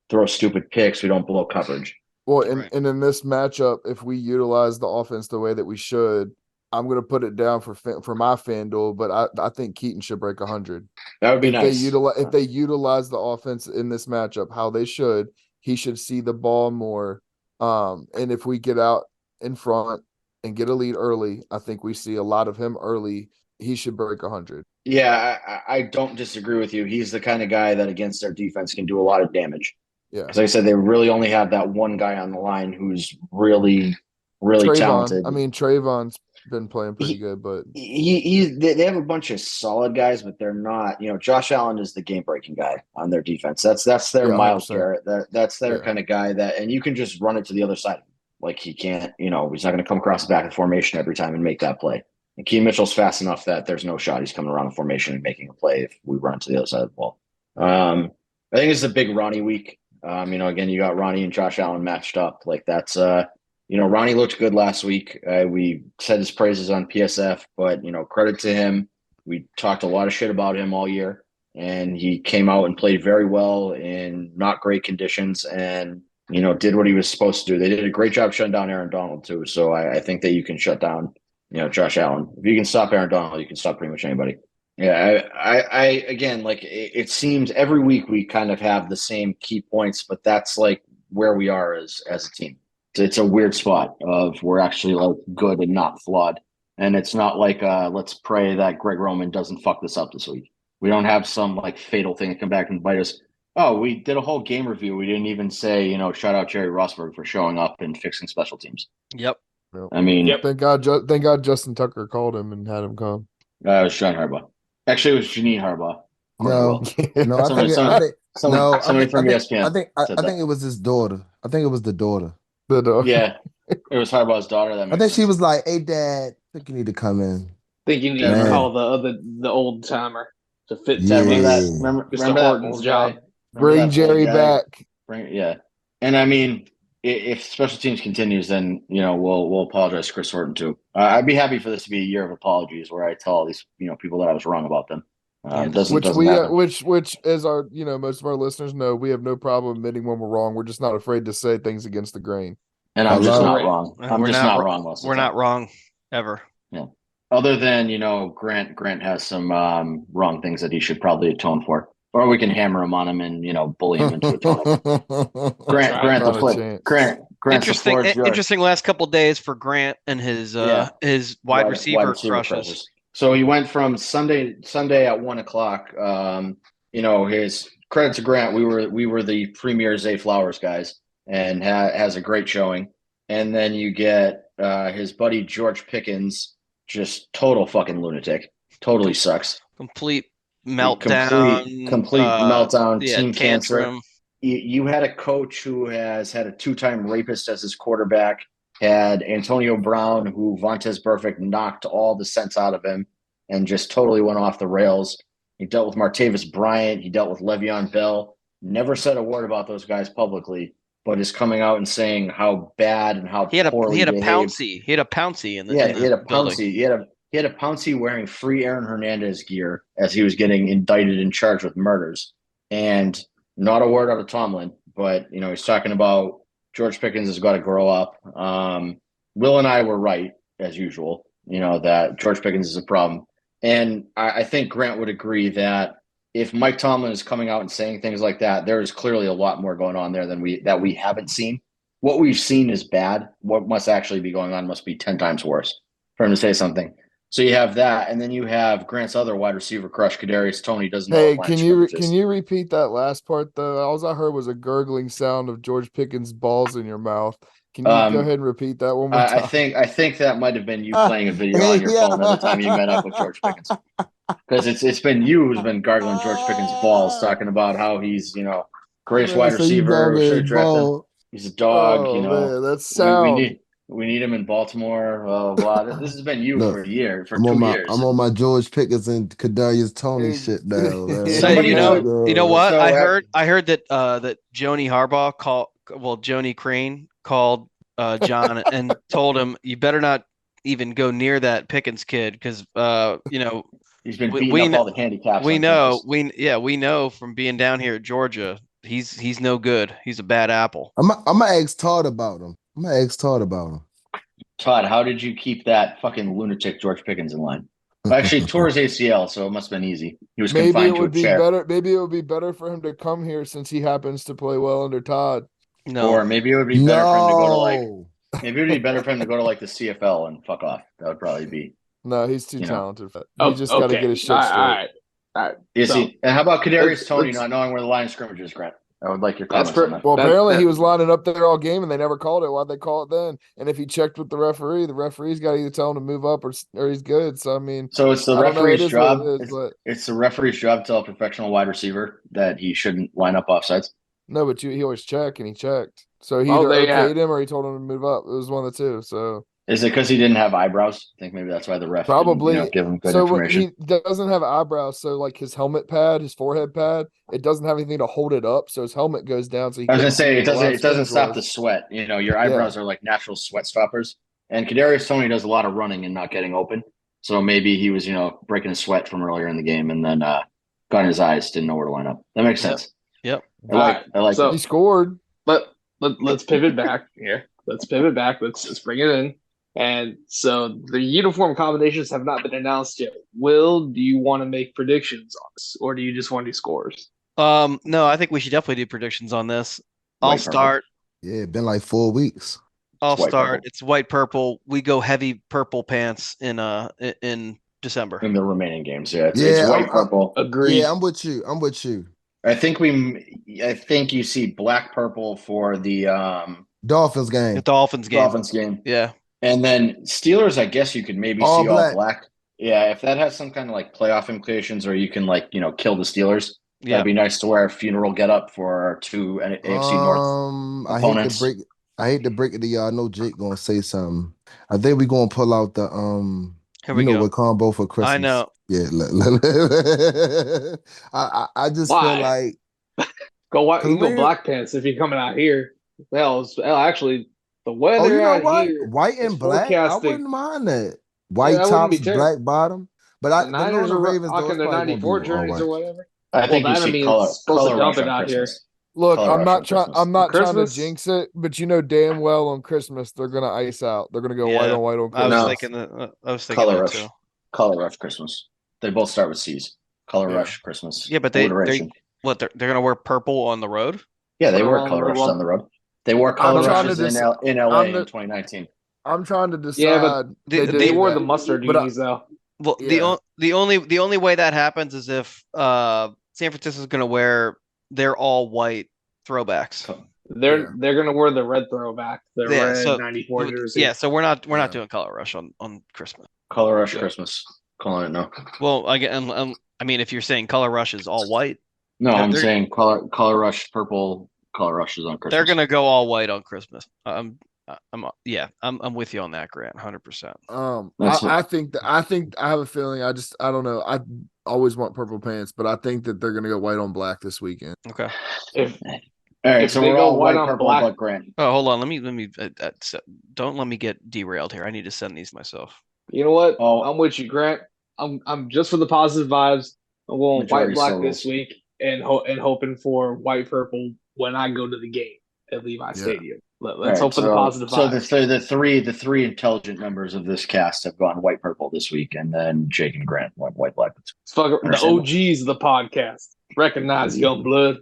throw stupid picks. We don't blow coverage. Well, and in this matchup, if we utilize the offense the way that we should, I'm going to put it down for my FanDuel, but I think Keaton should break 100. That would be nice. If they utilize the offense in this matchup how they should, he should see the ball more. And if we get out in front and get a lead early, I think we see a lot of him early. He should break 100. Yeah, I don't disagree with you. He's the kind of guy that against their defense can do a lot of damage. Yeah. Because like I said, they really only have that one guy on the line who's really, really Trayvon, talented. I mean, Trayvon's been playing pretty good, but they have a bunch of solid guys, but they're not. Josh Allen is the game breaking guy on their defense. That's their Myles 100%. Garrett. That's their kind of guy and you can just run it to the other side. Like he can't, he's not going to come across the back of the formation every time and make that play. And Keaton Mitchell's fast enough that there's no shot he's coming around the formation and making a play if we run to the other side of the ball. I think it's a big Ronnie week. Again, you got Ronnie and Josh Allen matched up. Like that's Ronnie looked good last week. We said his praises on PSF, but credit to him. We talked a lot of shit about him all year, and he came out and played very well in not great conditions, and did what he was supposed to do. They did a great job shutting down Aaron Donald too. So I think that you can shut down, Josh Allen. If you can stop Aaron Donald, you can stop pretty much anybody. Yeah, I again, like it seems every week we kind of have the same key points, but that's like where we are as a team. It's a weird spot of we're actually like good and not flawed. And it's not like let's pray that Greg Roman doesn't fuck this up this week. We don't have some like fatal thing to come back and bite us. Oh, we did a whole game review. We didn't even say, shout out Jerry Rosberg for showing up and fixing special teams. Yep. I mean, thank God Justin Tucker called him and had him come. It was John Harbaugh. Actually, it was Janine Harbaugh. Somebody from ESPN. I think it was his daughter. I think it was the daughter. Yeah, it was Harbaugh's daughter. I think she was like, "Hey, Dad, I think you need to come in." I think you need to call the old timer to fit Remember Mr. Horton's job. Bring Jerry back. And I mean, if special teams continues, then we'll apologize to Chris Horton too. I'd be happy for this to be a year of apologies, where I tell all these people that I was wrong about them. Which as our most of our listeners know, we have no problem admitting when we're wrong. We're just not afraid to say things against the grain. And I'm just not wrong. I'm just not wrong. We're not wrong ever. Yeah. Other than Grant has some wrong things that he should probably atone for, or we can hammer him on him and bully him into atoning. Interesting last couple of days for Grant and his wide receiver crushes. So he went from Sunday at 1:00. His credit to Grant. We were the premier Zay Flowers guys, and has a great showing. And then you get his buddy George Pickens, just total fucking lunatic. Totally sucks. Complete meltdown. Complete meltdown. Yeah, team tantrum. cancer. You had a coach who has had a 2-time rapist as his quarterback. Had Antonio Brown, who Vontaze Burfict knocked all the sense out of him and just totally went off the rails. He dealt with Martavis Bryant. He dealt with Le'Veon Bell. Never said a word about those guys publicly, but is coming out and saying how bad and how poorly he had a Pouncey. He had a Pouncey in the he had a Pouncey. He had a Pouncey wearing free Aaron Hernandez gear as he was getting indicted and charged with murders. And not a word out of Tomlin, but he's talking about George Pickens has got to grow up. Will and I were right, as usual, that George Pickens is a problem. And I think Grant would agree that if Mike Tomlin is coming out and saying things like that, there is clearly a lot more going on there than we haven't seen. What we've seen is bad. What must actually be going on must be 10 times worse for him to say something. So you have that, and then you have Grant's other wide receiver crush, Kadarius Toney, doesn't know. Hey, can you repeat that last part though? All I heard was a gurgling sound of George Pickens' balls in your mouth. Can you go ahead and repeat that one more time? I think that might have been you playing a video on your phone at the time you met up with George Pickens, because it's been you who's been gargling George Pickens' balls, talking about how he's greatest wide receiver. He's a dog. Man, that's sound. We need him in Baltimore. This has been you for a year, for 2 years. I'm on my George Pickens and Kadarius Toney shit now. Man. You know what? I heard that that Joni Crane called John and told him, you better not even go near that Pickens kid, because he's been beating up all the handicaps. We know from being down here at Georgia, he's no good. He's a bad apple. I'm gonna ask Todd about him. Todd, how did you keep that fucking lunatic George Pickens in line? Actually, tore his ACL, so it must have been easy. He was Maybe it confined to a would be chair. better. Maybe it would be better for him to come here since he happens to play well under Todd. No. Or maybe it would be better for him to go to like. No. Maybe it would be better for him to go to like the CFL and fuck off. That would probably be. No, he's too You know. talented. He just got to get his shit straight. All right. Is So, he? And how about Kadarius let's- Toney let's- not knowing where the line of scrimmage is, Grant? I would like your That's comments on that. Well, That- apparently he that- was lining up there all game and they never called it. Why'd they call it then? And if he checked with the referee's got to either tell him to move up or he's good. So I mean, So it's the I don't know, it referee's is what job. it is, but It's the referee's job to tell a professional wide receiver that he shouldn't line up offsides. no, but he always checked and he checked. So he Oh, either they okayed him or he told him to move up. It was one of the two. So Is it because he didn't have eyebrows? I think maybe that's why the ref probably didn't, give him good so when information. he doesn't have eyebrows. So like his helmet pad, his forehead pad, it doesn't have anything to hold it up. So his helmet goes down. So he I was gonna can't see say where it the line of doesn't scrimmage stop the was. sweat. You know, your eyebrows are like natural sweat stoppers. And Kadarius Toney does a lot of running and not getting open. So maybe he was, breaking a sweat from earlier in the game and then got in his eyes, didn't know where to line up. That makes sense. Yep. I like So- He scored. Let's pivot back here. Let's pivot back. Let's bring it in. And so the uniform combinations have not been announced yet. Will, do you want to make predictions on this, or do you just want to do scores? No, I think we should definitely do predictions on this. I'll White purple. start. Yeah, been like 4 weeks. I'll It's white start. purple. It's white purple. We go heavy purple pants in December. in the remaining games. Yeah, it's Yeah, white I'm- purple. Agreed. Yeah, I'm with you. I think you see black purple for the Dolphins game. The Dolphins game. Dolphins game. Yeah. And then Steelers, I guess you could maybe All see black. all black. Yeah, if that has some kind of like playoff implications, or you can kill the Steelers. Yeah. That'd be nice to wear a funeral getup for our two AFC North opponents. I hate to break it to y'all. I know Jake gonna say something. I think we gonna pull out the Here we go. what combo for Christmas. I know. Yeah. I just Why? feel like Go white. You can go Clear- black pants if you're coming out here. Actually, the weather you know out what? here. White and is black. I forecasting- wouldn't mind that. White that wouldn't be tops, terrible. black bottom. But The Niners the are Ravens, rocking their 94 jerseys or whatever. I think Well, you that see means color it's supposed to color dump rush it on out here. Christmas. Look, Color I'm rush not on trying. Christmas. I'm not trying to Christmas? jinx it, but you know damn well on Christmas they're gonna ice out. They're gonna go white Yeah. on white on I was Christmas. thinking that. I was thinking Color that rush. too. Color rush Christmas. They both start with C's. Color Yeah. rush Christmas. Yeah, but they Alliteration. they're gonna wear purple on the road. Yeah, they Put 'em wore on color the rushes wall. on the road. They wore I'm color trying to rushes in dec- in LA I'm in the- 2019. I'm trying to decide. Yeah, but The- did They wore that. the mustard But I- unis though. Well, Yeah. the only way that happens is if San Francisco's gonna wear their all white throwbacks. Yeah. They're gonna wear the red throwback, the Yeah, red so 94 jersey. Yeah, so we're not Yeah. doing color rush on Christmas. Color rush Yeah. Christmas. Calling it no. Well, I mean, if you're saying color rush is all white, No, They're- I'm they're- saying color rush purple. Color rushes on Christmas. they're gonna go all white on Christmas. I'm with you on that, Grant, 100%. That's I think I have a feeling. I don't know. I always want purple pants, but I think that they're gonna go white on black this weekend. Okay. If All right, if so they we're go all white white, on purple, black- but Grant. Oh, hold on. Let me. Don't let me get derailed here. I need to send these myself. you know what, Oh. I'm with you, Grant. I'm just for the positive vibes. I'm going Majority white black still this rules. week and hoping for white purple when I go to the game at Levi Stadium. Let's hope for the positive So vibes. the three intelligent members of this cast have gone white purple this week, and then Jake and Grant went white black. It's fucking the Understandable. OGs of the podcast. Recognize young blood.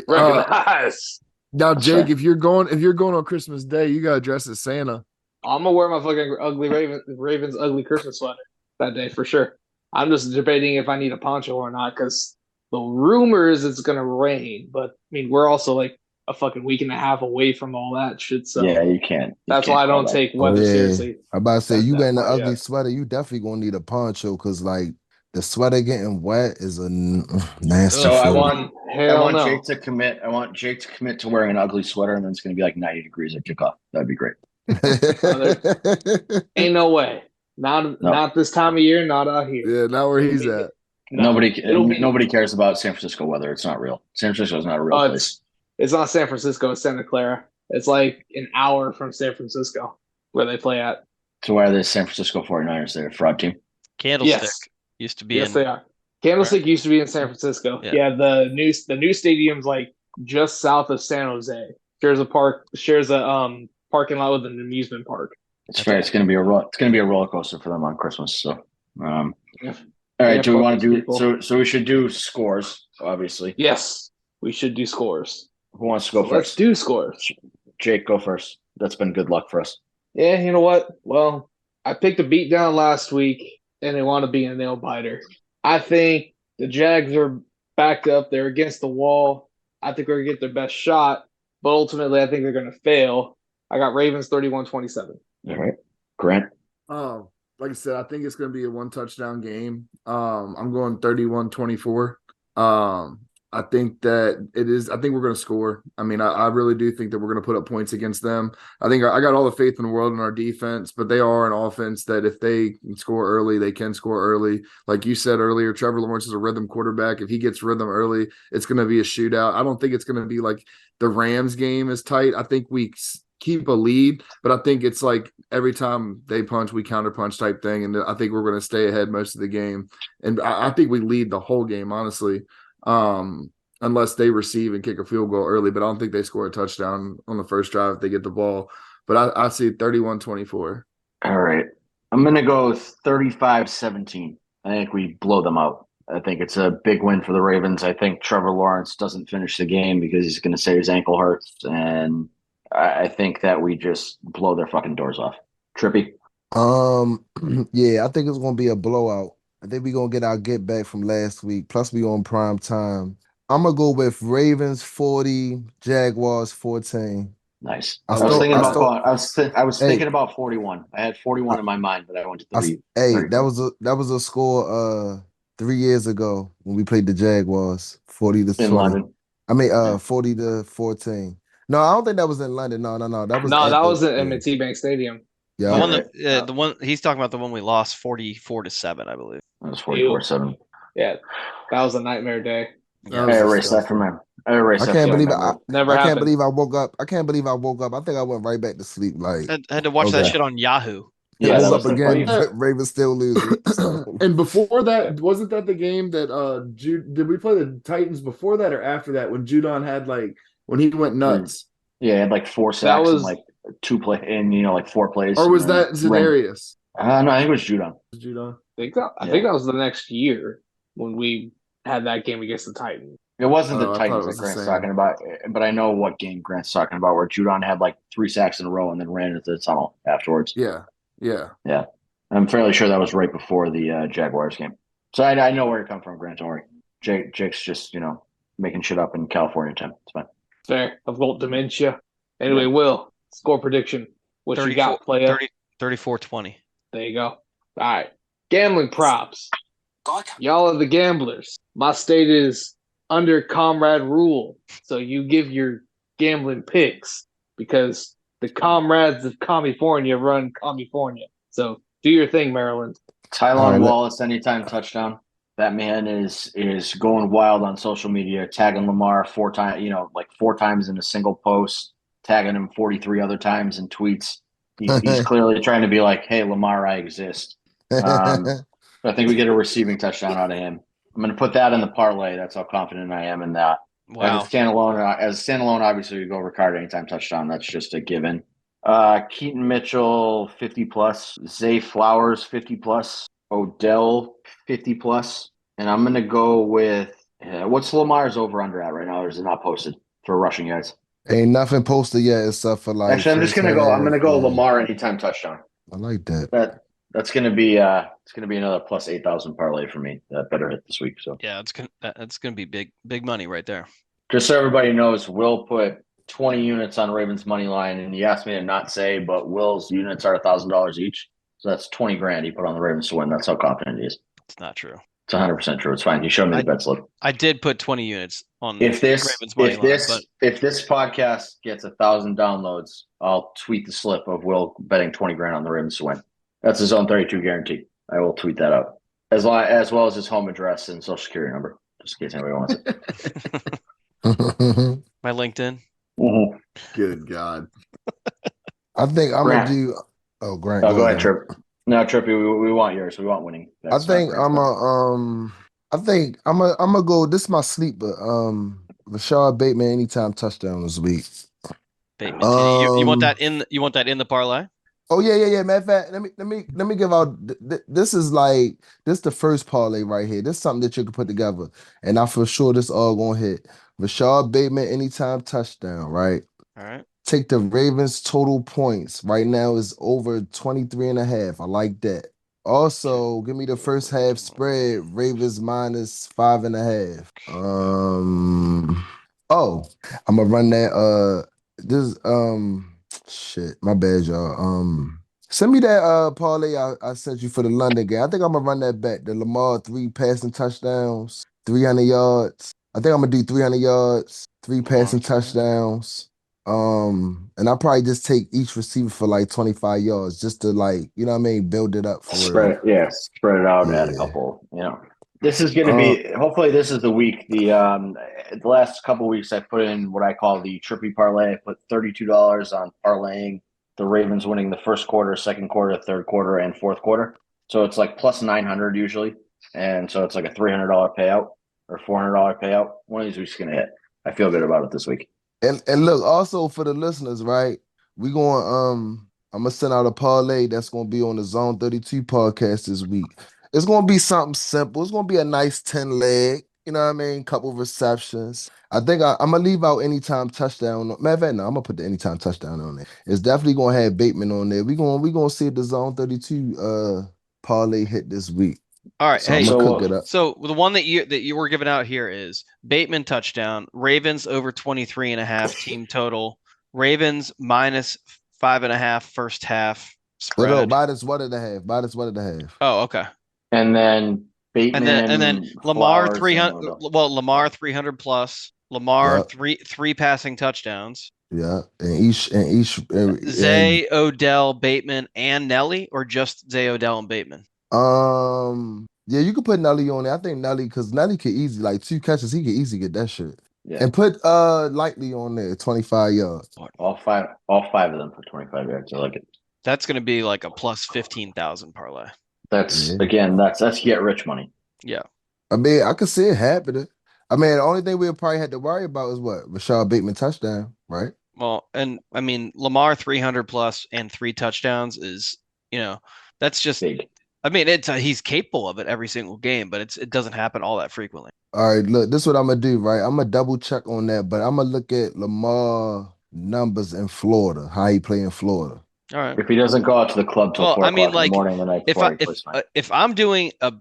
Recognize. Now, That's Jake, right. if you're going on Christmas Day, you gotta dress as Santa. I'm gonna wear my fucking ugly Ravens ugly Christmas sweater that day for sure. I'm just debating if I need a poncho or not because the rumor is it's gonna rain. But I mean, we're also like a fucking week and a half away from all that shit. So Yeah, you can't. that's why I don't take weather seriously. I'm about to say That's you that wearing the part, ugly yeah. sweater, you definitely gonna need a poncho because like the sweater getting wet is a nasty. So I feeling. want Hell no. Jake to commit. I want Jake to commit to wearing an ugly sweater, and then it's going to be like 90 degrees at kickoff. That'd be great. Ain't no way. Not this time of year. Not out here. Yeah, not where he's at. No. It'll be- Nobody cares about San Francisco weather. It's not real. San Francisco is not a real Oh, place. it's not San Francisco. It's Santa Clara. It's like an hour from San Francisco where they play at. So why are the San Francisco 49ers? They're a fraud team. Candlestick Yes. used to be Yes, in. they are. Candlestick used to be in San Francisco. Yeah. Yeah, the new stadium's like just south of San Jose. Shares a parking lot with an amusement park. It's fair. It's going to be a roller coaster for them on Christmas. So All Yeah, right. Do we fuck want to those do people. so? We should do scores, obviously. Yes, we should do scores. Who wants to go So let's first? do scores. Jake, go first. That's been good luck for us. Yeah, you know what? Well, I picked a beat down last week, and they want to be a nail biter. I think the Jags are backed up. They're against the wall. I think they're going to get their best shot, but ultimately, I think they're going to fail. I got Ravens 31-27. All right. Grant? Like I said, I think it's going to be a one touchdown game. I'm going 31-24. I think that it is. I think we're going to score. I mean, I really do think that we're going to put up points against them. I think I got all the faith in the world in our defense, but they are an offense that if they can score early, they can score early. Like you said earlier, Trevor Lawrence is a rhythm quarterback. If he gets rhythm early, it's going to be a shootout. I don't think it's going to be like the Rams game is tight. I think we keep a lead, but I think it's like every time they punch, we counter punch type thing. And I think we're going to stay ahead most of the game. And I think we lead the whole game, honestly. Unless they receive and kick a field goal early, but I don't think they score a touchdown on the first drive if they get the ball. But I see 31-24. All right. I'm going to go 35-17. I think we blow them out. I think it's a big win for the Ravens. I think Trevor Lawrence doesn't finish the game because he's going to say his ankle hurts. And I think that we just blow their fucking doors off. Trippy? Yeah, I think it's going to be a blowout. I think we're going to get our get back from last week. Plus, we on prime time. I'm going to go with Ravens 40, Jaguars 14. Nice. I was thinking about 41. I had 41 in my mind, but I went to 30. That was a score 3 years ago when we played the Jaguars, 40-20. In London. I mean, 40-14. No, I don't think that was in London. No. That was at M&T Bank Stadium. Yeah. The one he's talking about, the one we lost 44-7, I believe. That was 44-7. Yeah, that was a nightmare day. Yeah. I erased that from him. I can't believe I woke up. I think I went right back to sleep. Like I had to watch that shit on Yahoo. Yeah, woke up again. Ravens still losing. And before that, wasn't that the game that did we play the Titans before that or after that when Judon had when he went nuts? Yeah, he had like 4 sacks and like 2 play and like 4 plays. Or was that Za'Darius? No, I think it was Judon. I think that was the next year when we had that game against the Titans. It wasn't the Titans that Grant's talking about, but I know what game Grant's talking about, where Judon had like 3 sacks in a row and then ran into the tunnel afterwards. Yeah. I'm fairly sure that was right before the Jaguars game. So I know where you're coming from, Grant. Don't worry. Jake's just making shit up in California time. It's fine. Fair. I've got dementia. Anyway, Will, score prediction. What you got, player? 34-20. There you go. All right. Gambling props. Y'all are the gamblers. My state is under comrade rule. So you give your gambling picks because the comrades of California run California. So do your thing, Maryland. Tylan Wallace, anytime touchdown. That man is going wild on social media, tagging Lamar 4 times, like 4 times in a single post, tagging him 43 other times in tweets. He's clearly trying to be like, hey, Lamar, I exist. I think we get a receiving touchdown out of him. I'm going to put that in the parlay. That's how confident I am in that. Wow. As standalone, obviously, we go Ricard anytime touchdown. That's just a given. Keaton Mitchell, 50+. Zay Flowers, 50+. Odell, 50+. And I'm going to go with what's Lamar's over-under at right now, or is it not posted for rushing yards? Ain't nothing posted yet except for like. Actually, I'm going to go Lamar anytime touchdown. I like that. That's going to be another plus 8,000 parlay for me. That better hit this week. So yeah, that's gonna be big money right there. Just so everybody knows, Will put 20 units on Ravens money line, and he asked me to not say, but Will's units are $1,000 each, so that's 20 grand he put on the Ravens to win. That's how confident he is. It's not true. It's 100% true. It's fine. He showed me the bet slip. I did put 20 units on Ravens money line. If this podcast gets 1,000 downloads, I'll tweet the slip of Will betting 20 grand on the Ravens to win. That's his own 32 guarantee. I will tweet that out. As well as his home address and social security number, just in case anybody wants it. My LinkedIn. Mm-hmm. Good God. I think I'm going to do – oh, Grant. Go ahead, Trip. No, Trippy, we want yours. We want winning. I think I'm gonna go. This is my sleeper. Rashad Bateman anytime touchdown this week. Bateman. You want that in the parlay? Oh yeah. Matter of fact, let me give out. This is like this the first parlay right here. This is something that you can put together, and I for sure this all gonna hit. Rashad Bateman anytime touchdown, right? All right. Take the Ravens total points. Right now is over 23 and a half. I like that. Also, give me the first half spread, Ravens minus 5.5. Oh, I'm gonna run that this shit, my bad, y'all. Send me that parlay I sent you for the London game. I think I'm gonna run that back. The Lamar 3 passing touchdowns, 300 yards. I think I'm gonna do 300 yards, 3 passing touchdowns. And I'll probably just take each receiver for like 25 yards just to like, you know what I mean, build it up for real. Spread it out, add a Yeah. couple. This is going to be. Hopefully, this is the week. The last couple of weeks, I put in what I call the trippy parlay. I put $32 on parlaying the Ravens winning the first quarter, second quarter, third quarter, and fourth quarter. So it's like plus 900 usually, and so it's like a $300 payout or $400 payout. One of these weeks is going to hit. I feel good about it this week. And look, also for the listeners, right? We going I'm gonna send out a parlay that's gonna be on the Zone 32 podcast this week. It's gonna be something simple. It's gonna be a nice 10 leg, you know what I mean? Couple receptions. I think I'm gonna leave out anytime touchdown. Matter of fact, no, I'm gonna put the anytime touchdown on there. It's definitely gonna have Bateman on there. We gonna see if the Zone 32 parlay hit this week. All right. So Hey, I'm gonna cook it up. so the one that you were giving out here is Bateman touchdown, Ravens over 23.5 team total, Ravens minus 5.5 first half spread. No, minus 1.5. Minus 1.5. Oh, okay. And then Bateman And then Lamar 300. Well, Lamar 300 plus. Lamar Yep. three passing touchdowns. Yeah, and Zay, Odell, Bateman, and Nelly, or just Zay, Odell, and Bateman. Yeah, you could put Nelly on there. I think Nelly, because Nelly could easily, like 2 catches, he could easily get that shit. Yeah. And put Likely on there, 25 yards. All five of them for 25 yards. I like it. That's going to be like a plus 15,000 parlay. That's get rich money. Yeah. I mean, I could see it happening. I mean, the only thing we'll probably have to worry about is what? Rashad Bateman touchdown, right? Well, and I mean, Lamar 300 plus and 3 touchdowns is, that's just big. I mean, he's capable of it every single game, but it doesn't happen all that frequently. All right, look, this is what I'm gonna do, right? I'm gonna double check on that, but I'm gonna look at Lamar numbers in Florida, how he play in Florida. All right. If he doesn't go out to the club till 4 o'clock in the morning the night before, if I'm doing a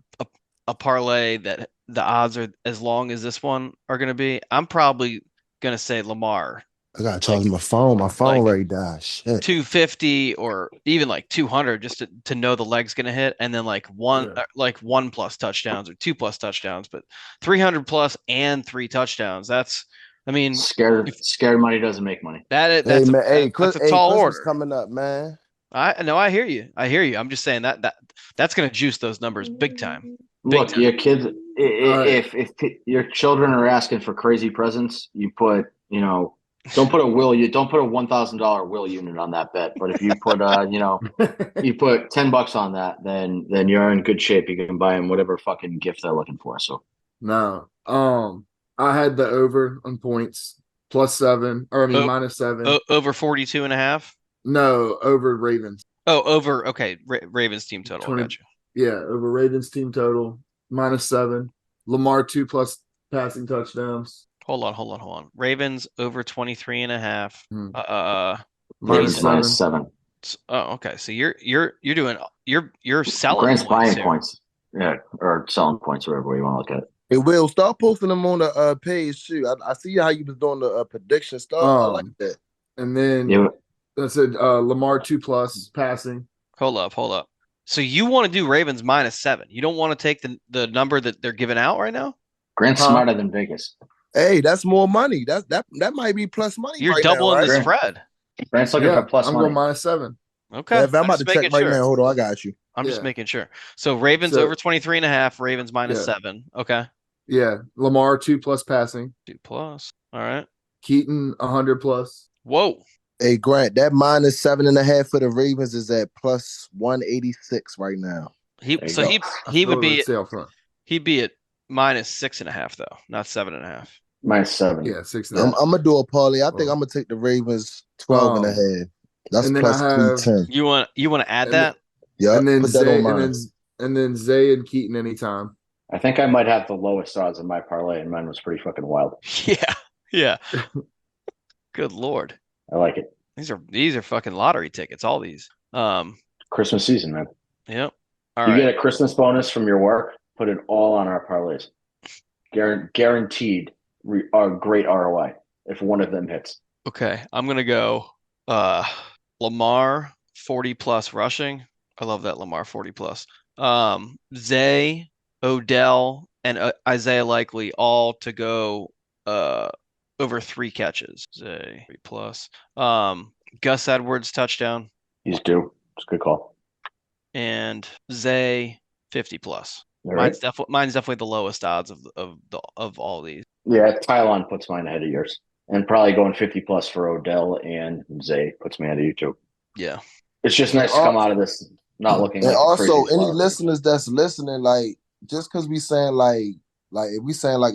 parlay that the odds are as long as this one are going to be, I'm probably going to say Lamar. I gotta charge my phone. My phone already died. Shit. 250 or even like 200 just to know the leg's going to hit, and then like 1 plus touchdowns or 2 plus touchdowns, but 300 plus and 3 touchdowns. That's, I mean, scared money doesn't make money. That's a tall order. Christmas coming up, man. I hear you. I'm just saying that's going to juice those numbers big time. Look, your kids, if your children are asking for crazy presents, you put, don't put a $1,000 will unit on that bet. But if you put, you put $10 on that, then you're in good shape. You can buy them whatever fucking gift they're looking for. So no, I had the over on points +7, or minus 7. Over 42.5. No, over Ravens. Oh, over. Okay, Ravens team total. 20, gotcha. Yeah, over Ravens team total -7. Lamar 2 plus passing touchdowns. Hold on. Ravens over 23.5. Ravens -7. Oh, okay. So you're doing you're selling Grant's buying points. Yeah, or selling points, whatever you want to look at. Hey, Will, start posting them on the page too. I see how you was doing the prediction stuff. I like that. And then that's it. Lamar 2 plus passing. Hold up. So you want to do Ravens -7? You don't want to take the number that they're giving out right now? Grant's smarter than Vegas. Hey, that's more money. That might be plus money. You're right doubling now, right? the spread. Grant's looking for plus I'm money. going -7. Okay. Yeah, I'm about to check right now. Hold on, I got you. I'm just making sure. So Ravens over 23.5, Ravens -7. Okay. Yeah. Lamar 2 plus passing. 2 plus. All right. Keaton 100 plus. Whoa. Hey, Grant, that -7.5 for the Ravens is at plus 186 right now. He would be he'd be at -6.5 though, not 7.5. -7. Yeah, 6. I'm gonna do a parlay. I think I'm gonna take the Ravens 12.5. That's And then plus I have 310. You want to add And that? Yeah, and then put that on Zay mine. and then Zay and Keaton anytime. I think I might have the lowest odds in my parlay, and mine was pretty fucking wild. Yeah. Yeah. Good Lord. I like it. These are fucking lottery tickets, all these. Christmas season, man. Yep. All you right. get a Christmas bonus from your work, put it all on our parlays. Guaranteed great ROI if one of them hits. Okay. I'm going to go Lamar 40 plus rushing. I love that Lamar 40 plus. Zay, Odell, and Isaiah Likely all to go over 3 catches. Zay 3 plus. Gus Edwards touchdown. He's due. It's a good call. And Zay 50 plus. All Mine's right. definitely the lowest odds of all these. Yeah, Tylon puts mine ahead of yours. And probably going 50 plus for Odell and Zay puts me ahead of you too. Yeah. It's just nice to come out of this not looking And like also, the any crazy listeners that's listening, like, just because we saying like if we saying like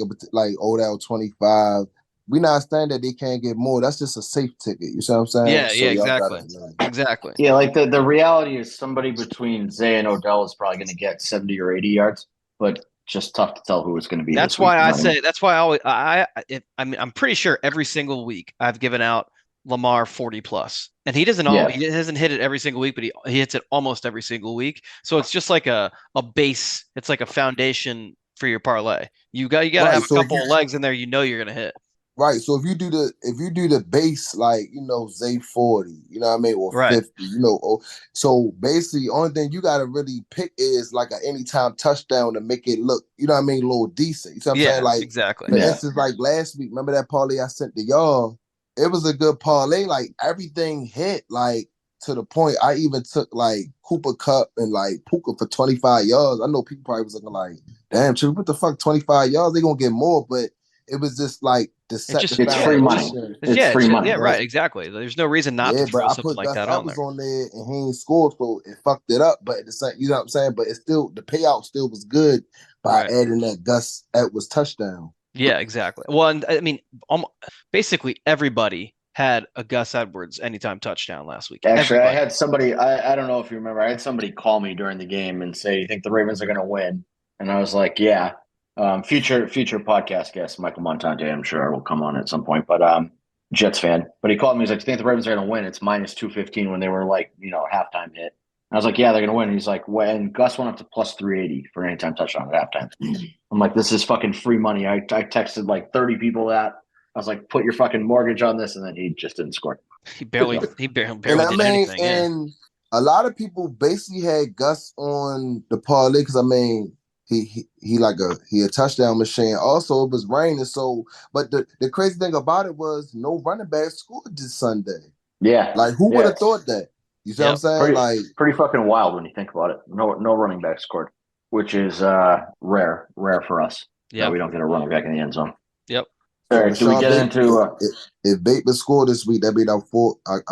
Odell 25, we not saying that they can't get more. That's just a safe ticket. You see what I'm saying? Yeah, So yeah, y'all exactly. gotta, Exactly. Yeah, like the reality is somebody between Zay and Odell is probably going to get 70 or 80 yards, but just tough to tell who it's going to be. That's why I say. That's why I mean, I'm pretty sure every single week I've given out Lamar 40 plus, and he doesn't he hasn't hit it every single week, but he hits it almost every single week. So it's just like a base. It's like a foundation for your parlay. You got to have a couple of legs in there. You know you're gonna hit. Right. So if you do the base, like, Zay 40, you know what I mean, or 50, so basically only thing you gotta really pick is like an anytime touchdown to make it look, you know what I mean, a little decent. You see what I'm saying? Like, exactly. For instance, like last week, remember that parlay I sent to y'all? It was a good parlay, like everything hit, like to the point I even took like Cooper Kupp and like Puka for 25 yards. I know people probably was looking like, damn, Chuck, what the fuck, 25 yards? They gonna get more, but it was just like it's free money. It's free money. Yeah, right. Exactly. There's no reason not to throw something like that on there. On there and he ain't scored, so it fucked it up. But at the same, you know what I'm saying? But it's still, the payout still was good by adding that Gus Edwards touchdown. Yeah, exactly. Well, and I mean, basically everybody had a Gus Edwards anytime touchdown last week. Actually, I had somebody. I don't know if you remember. I had somebody call me during the game and say, "You think the Ravens are going to win?" And I was like, "Yeah." Future podcast guest Michael Montante, I'm sure will come on at some point, but Jets fan. But he called me. He's like, "Do you think the Ravens are going to win?" It's minus 215 when they were like, halftime hit. And I was like, "Yeah, they're going to win." And he's like, "When Gus went up to plus 380 for an anytime touchdown at halftime." I'm like, "This is fucking free money." I texted like 30 people that. I was like, "Put your fucking mortgage on this," and then he just didn't score. He barely did anything. And a lot of people basically had Gus on the parlay because he a touchdown machine. Also, it was raining, so but the crazy thing about it was no running back scored this Sunday. Yeah, like who would have thought that? You see what I'm saying? Pretty fucking wild when you think about it. No running back scored, which is rare for us. Yeah, we don't get a running back in the end zone. Yep. So all right, do we get into if Bateman scored this week, that made I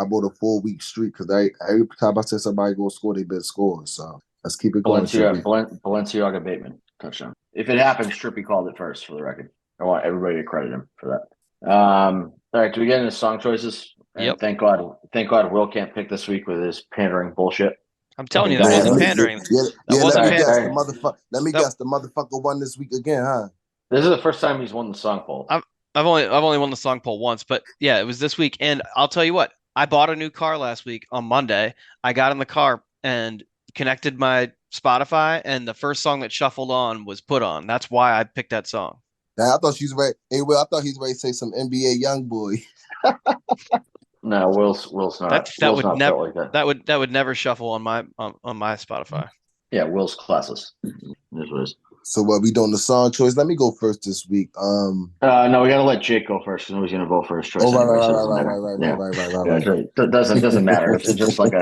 bought a 4-week streak because every time I said somebody go score, they been scoring. So let's keep it going. Balenciaga Bateman touchdown. If it happens, Trippy called it first for the record. I want everybody to credit him for that. All right, do we get into song choices? Yep. Thank God Will can't pick this week with his pandering bullshit. I'm telling you, that wasn't pandering. Let me guess. The motherfucker won this week again, huh? This is the first time he's won the song poll. I've only won the song poll once, but yeah, it was this week. And I'll tell you what, I bought a new car last week on Monday. I got in the car and connected my Spotify, and the first song that shuffled on was Put On. That's why I picked that song. Now, I thought she was ready. Hey, Will, I thought he was ready to say some NBA young boy. No, Will's not. That would never shuffle on my Spotify. Yeah, Will's classes. This was. So what we doing the song choice? Let me go first this week. No, we gotta let Jake go first. Nobody's gonna vote for his choice. Right. It doesn't matter. It's just like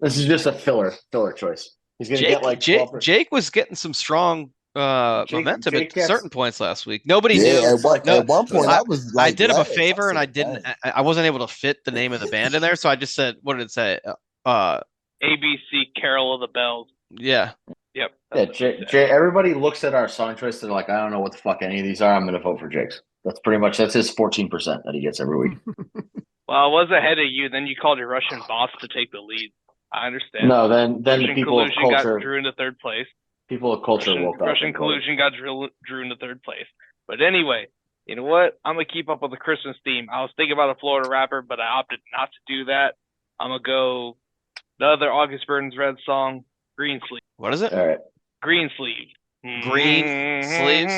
this is just a filler choice. He's gonna get like Jake was getting some strong momentum at certain points last week. Nobody knew. At one point, I did him a favor, and I wasn't able to fit the name of the band in there, so I just said, what did it say? ABC Carol of the Bells. Yeah. Yep. Yeah, Jay, everybody looks at our song choice. They're like, I don't know what the fuck any of these are. I'm going to vote for Jake's. That's his 14% that he gets every week. Well, I was ahead of you. Then you called your Russian boss to take the lead. I understand. No, then the Russian people of collusion culture, got Drew into third place. people of culture woke up. Russian collusion got Drew into third place. But anyway, you know what? I'm gonna keep up with the Christmas theme. I was thinking about a Florida rapper, but I opted not to do that. I'm gonna go the other August Burns Red song, Green Sleeve. What is it? All right. Green Sleeve. Green sleeves.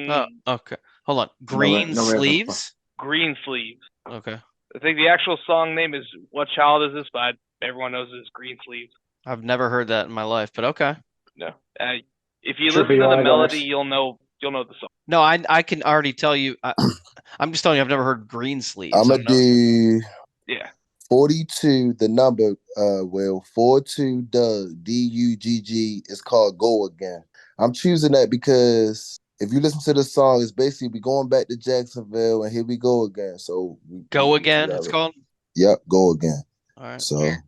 Oh, okay. Hold on. Green no sleeves. Green Sleeves. Okay. I think the actual song name is What Child Is This? But everyone knows it's Green Sleeves. I've never heard that in my life, but okay. No. If you Should listen be to the like melody, ours. you'll know the song. No, I can already tell you. I'm just telling you, I've never heard green sleeves. I'm I gonna don't know. do Yeah. 42. The number, Will 42 Doug DUGG is called Go Again. I'm choosing that because if you listen to the song, it's basically we going back to Jacksonville and here we go again. So Go again. It's called. Yep, go again. All right. So here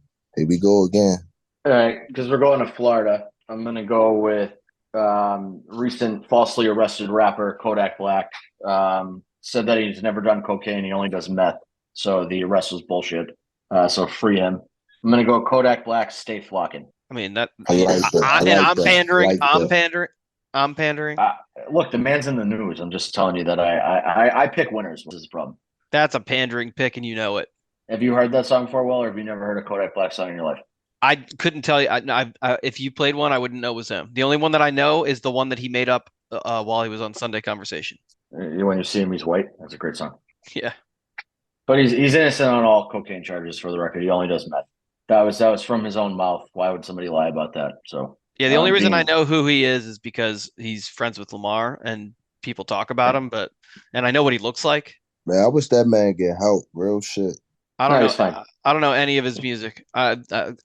we go again. All right, because we're going to Florida. I'm gonna go with recent falsely arrested rapper Kodak Black. Said that he's never done cocaine. He only does meth. So the arrest was bullshit. So free him. I'm gonna go Kodak Black. Stay flocking. I mean that. I like that. I'm pandering. I like I'm that. pandering. I'm pandering. Look, the man's in the news. I'm just telling you that I pick winners. This is the problem. That's a pandering pick, and you know it. Have you heard that song before, Will, or have you never heard a Kodak Black song in your life? I couldn't tell you. If you played one, I wouldn't know it was him. The only one that I know is the one that he made up while he was on Sunday Conversation. When you see him, he's white. That's a great song. Yeah. But he's innocent on all cocaine charges, for the record. He only does meth. That was from his own mouth. Why would somebody lie about that? So Yeah, the only reason I know who he is because he's friends with Lamar and people talk about him, and I know what he looks like. Man, I wish that man get help. Real shit. I don't No, know. he's fine. I don't know any of his music. I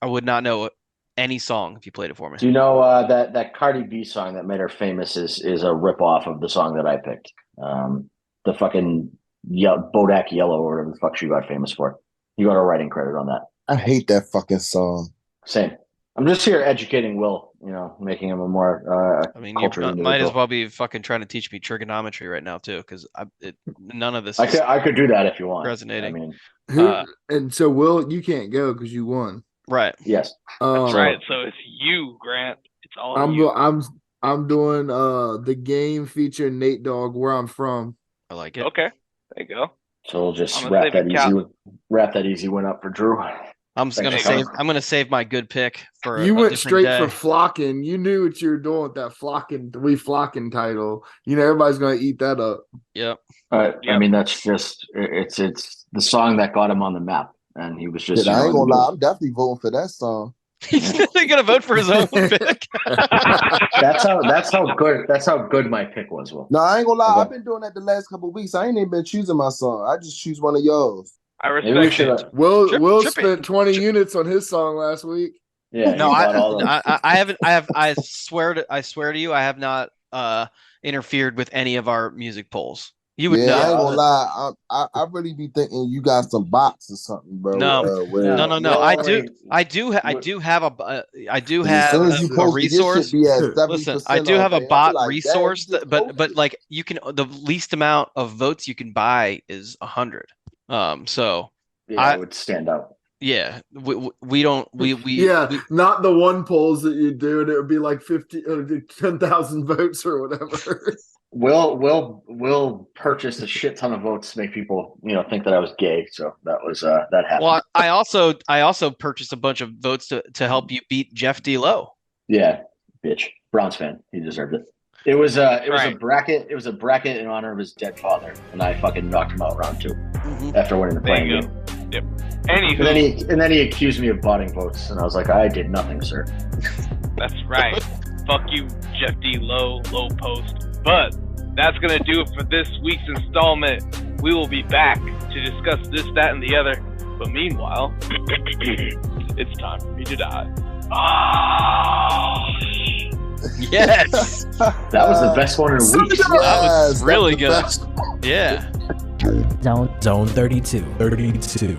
would not know any song if you played it for me. Do you know that Cardi B song that made her famous is a ripoff of the song that I picked? The fucking Bodak Yellow or whatever the fuck she got famous for. You got a writing credit on that. I hate that fucking song. Same. I'm just here educating Will, making him a more I mean, cultured you individual. might as well be fucking trying to teach me trigonometry right now too, because none of this. I could do that if you want. Resonating. I mean, And so, Will, you can't go because you won. Right. yes. That's right. So it's you, Grant. It's all I'm you. I'm doing the game featuring Nate Dogg, Where I'm From. I like it. Okay. There you go. So we'll just I'm gonna wrap that easy win up for Drew. I'm just gonna Thanks, save. I'm gonna save my good pick for. You a went different straight day. for flocking. You knew what you were doing with that flocking, we flocking title. Everybody's gonna eat that up. Yep. Yep. I mean, that's just it's the song that got him on the map, and he was just. Shit, I ain't gonna lie. I'm definitely voting for that song. He's definitely gonna vote for his own pick. That's how good my pick was. Will. No, I ain't gonna lie. Okay. I've been doing that the last couple of weeks. I ain't even been choosing my song. I just choose one of yours. I Maybe we respect should. it. Will Trip spent 20 units on his song last week. Yeah. No, he bought all of I haven't. I swear to you, I have not interfered with any of our music polls. You would Yeah, I ain't know. gonna lie. I really be thinking you got some bots or something, bro. No. Will. No. No, I wait. do have a. I do As have soon as you a post it, your resource. shit be at 70% Listen, I do have a off, man. bot I be like, resource, damn, you just but posted it. like you can the least amount of votes you can buy is 100. So Yeah, I would stand out. yeah, we don't we Not the one polls that you do, and it would be like 10,000 votes or whatever. Will purchase a shit ton of votes to make people think that I was gay. So that was that happened. Well, I also purchased a bunch of votes to help you beat Jeff D. Lowe. Yeah, bitch. Browns fan. He deserved it. It was a Right. bracket. It was a bracket in honor of his dead father, and I fucking knocked him out round 2 after winning the There playing you game. go. Yep. Anywho, And then he accused me of botting votes, and I was like, I did nothing, sir. that's right. Fuck you, Jeff D. Low post. But that's gonna do it for this week's installment. We will be back to discuss this, that, and the other. But meanwhile, it's time for me to die. Yes, That was the best one in a week. that was really good. Best. Yeah. Zone 32.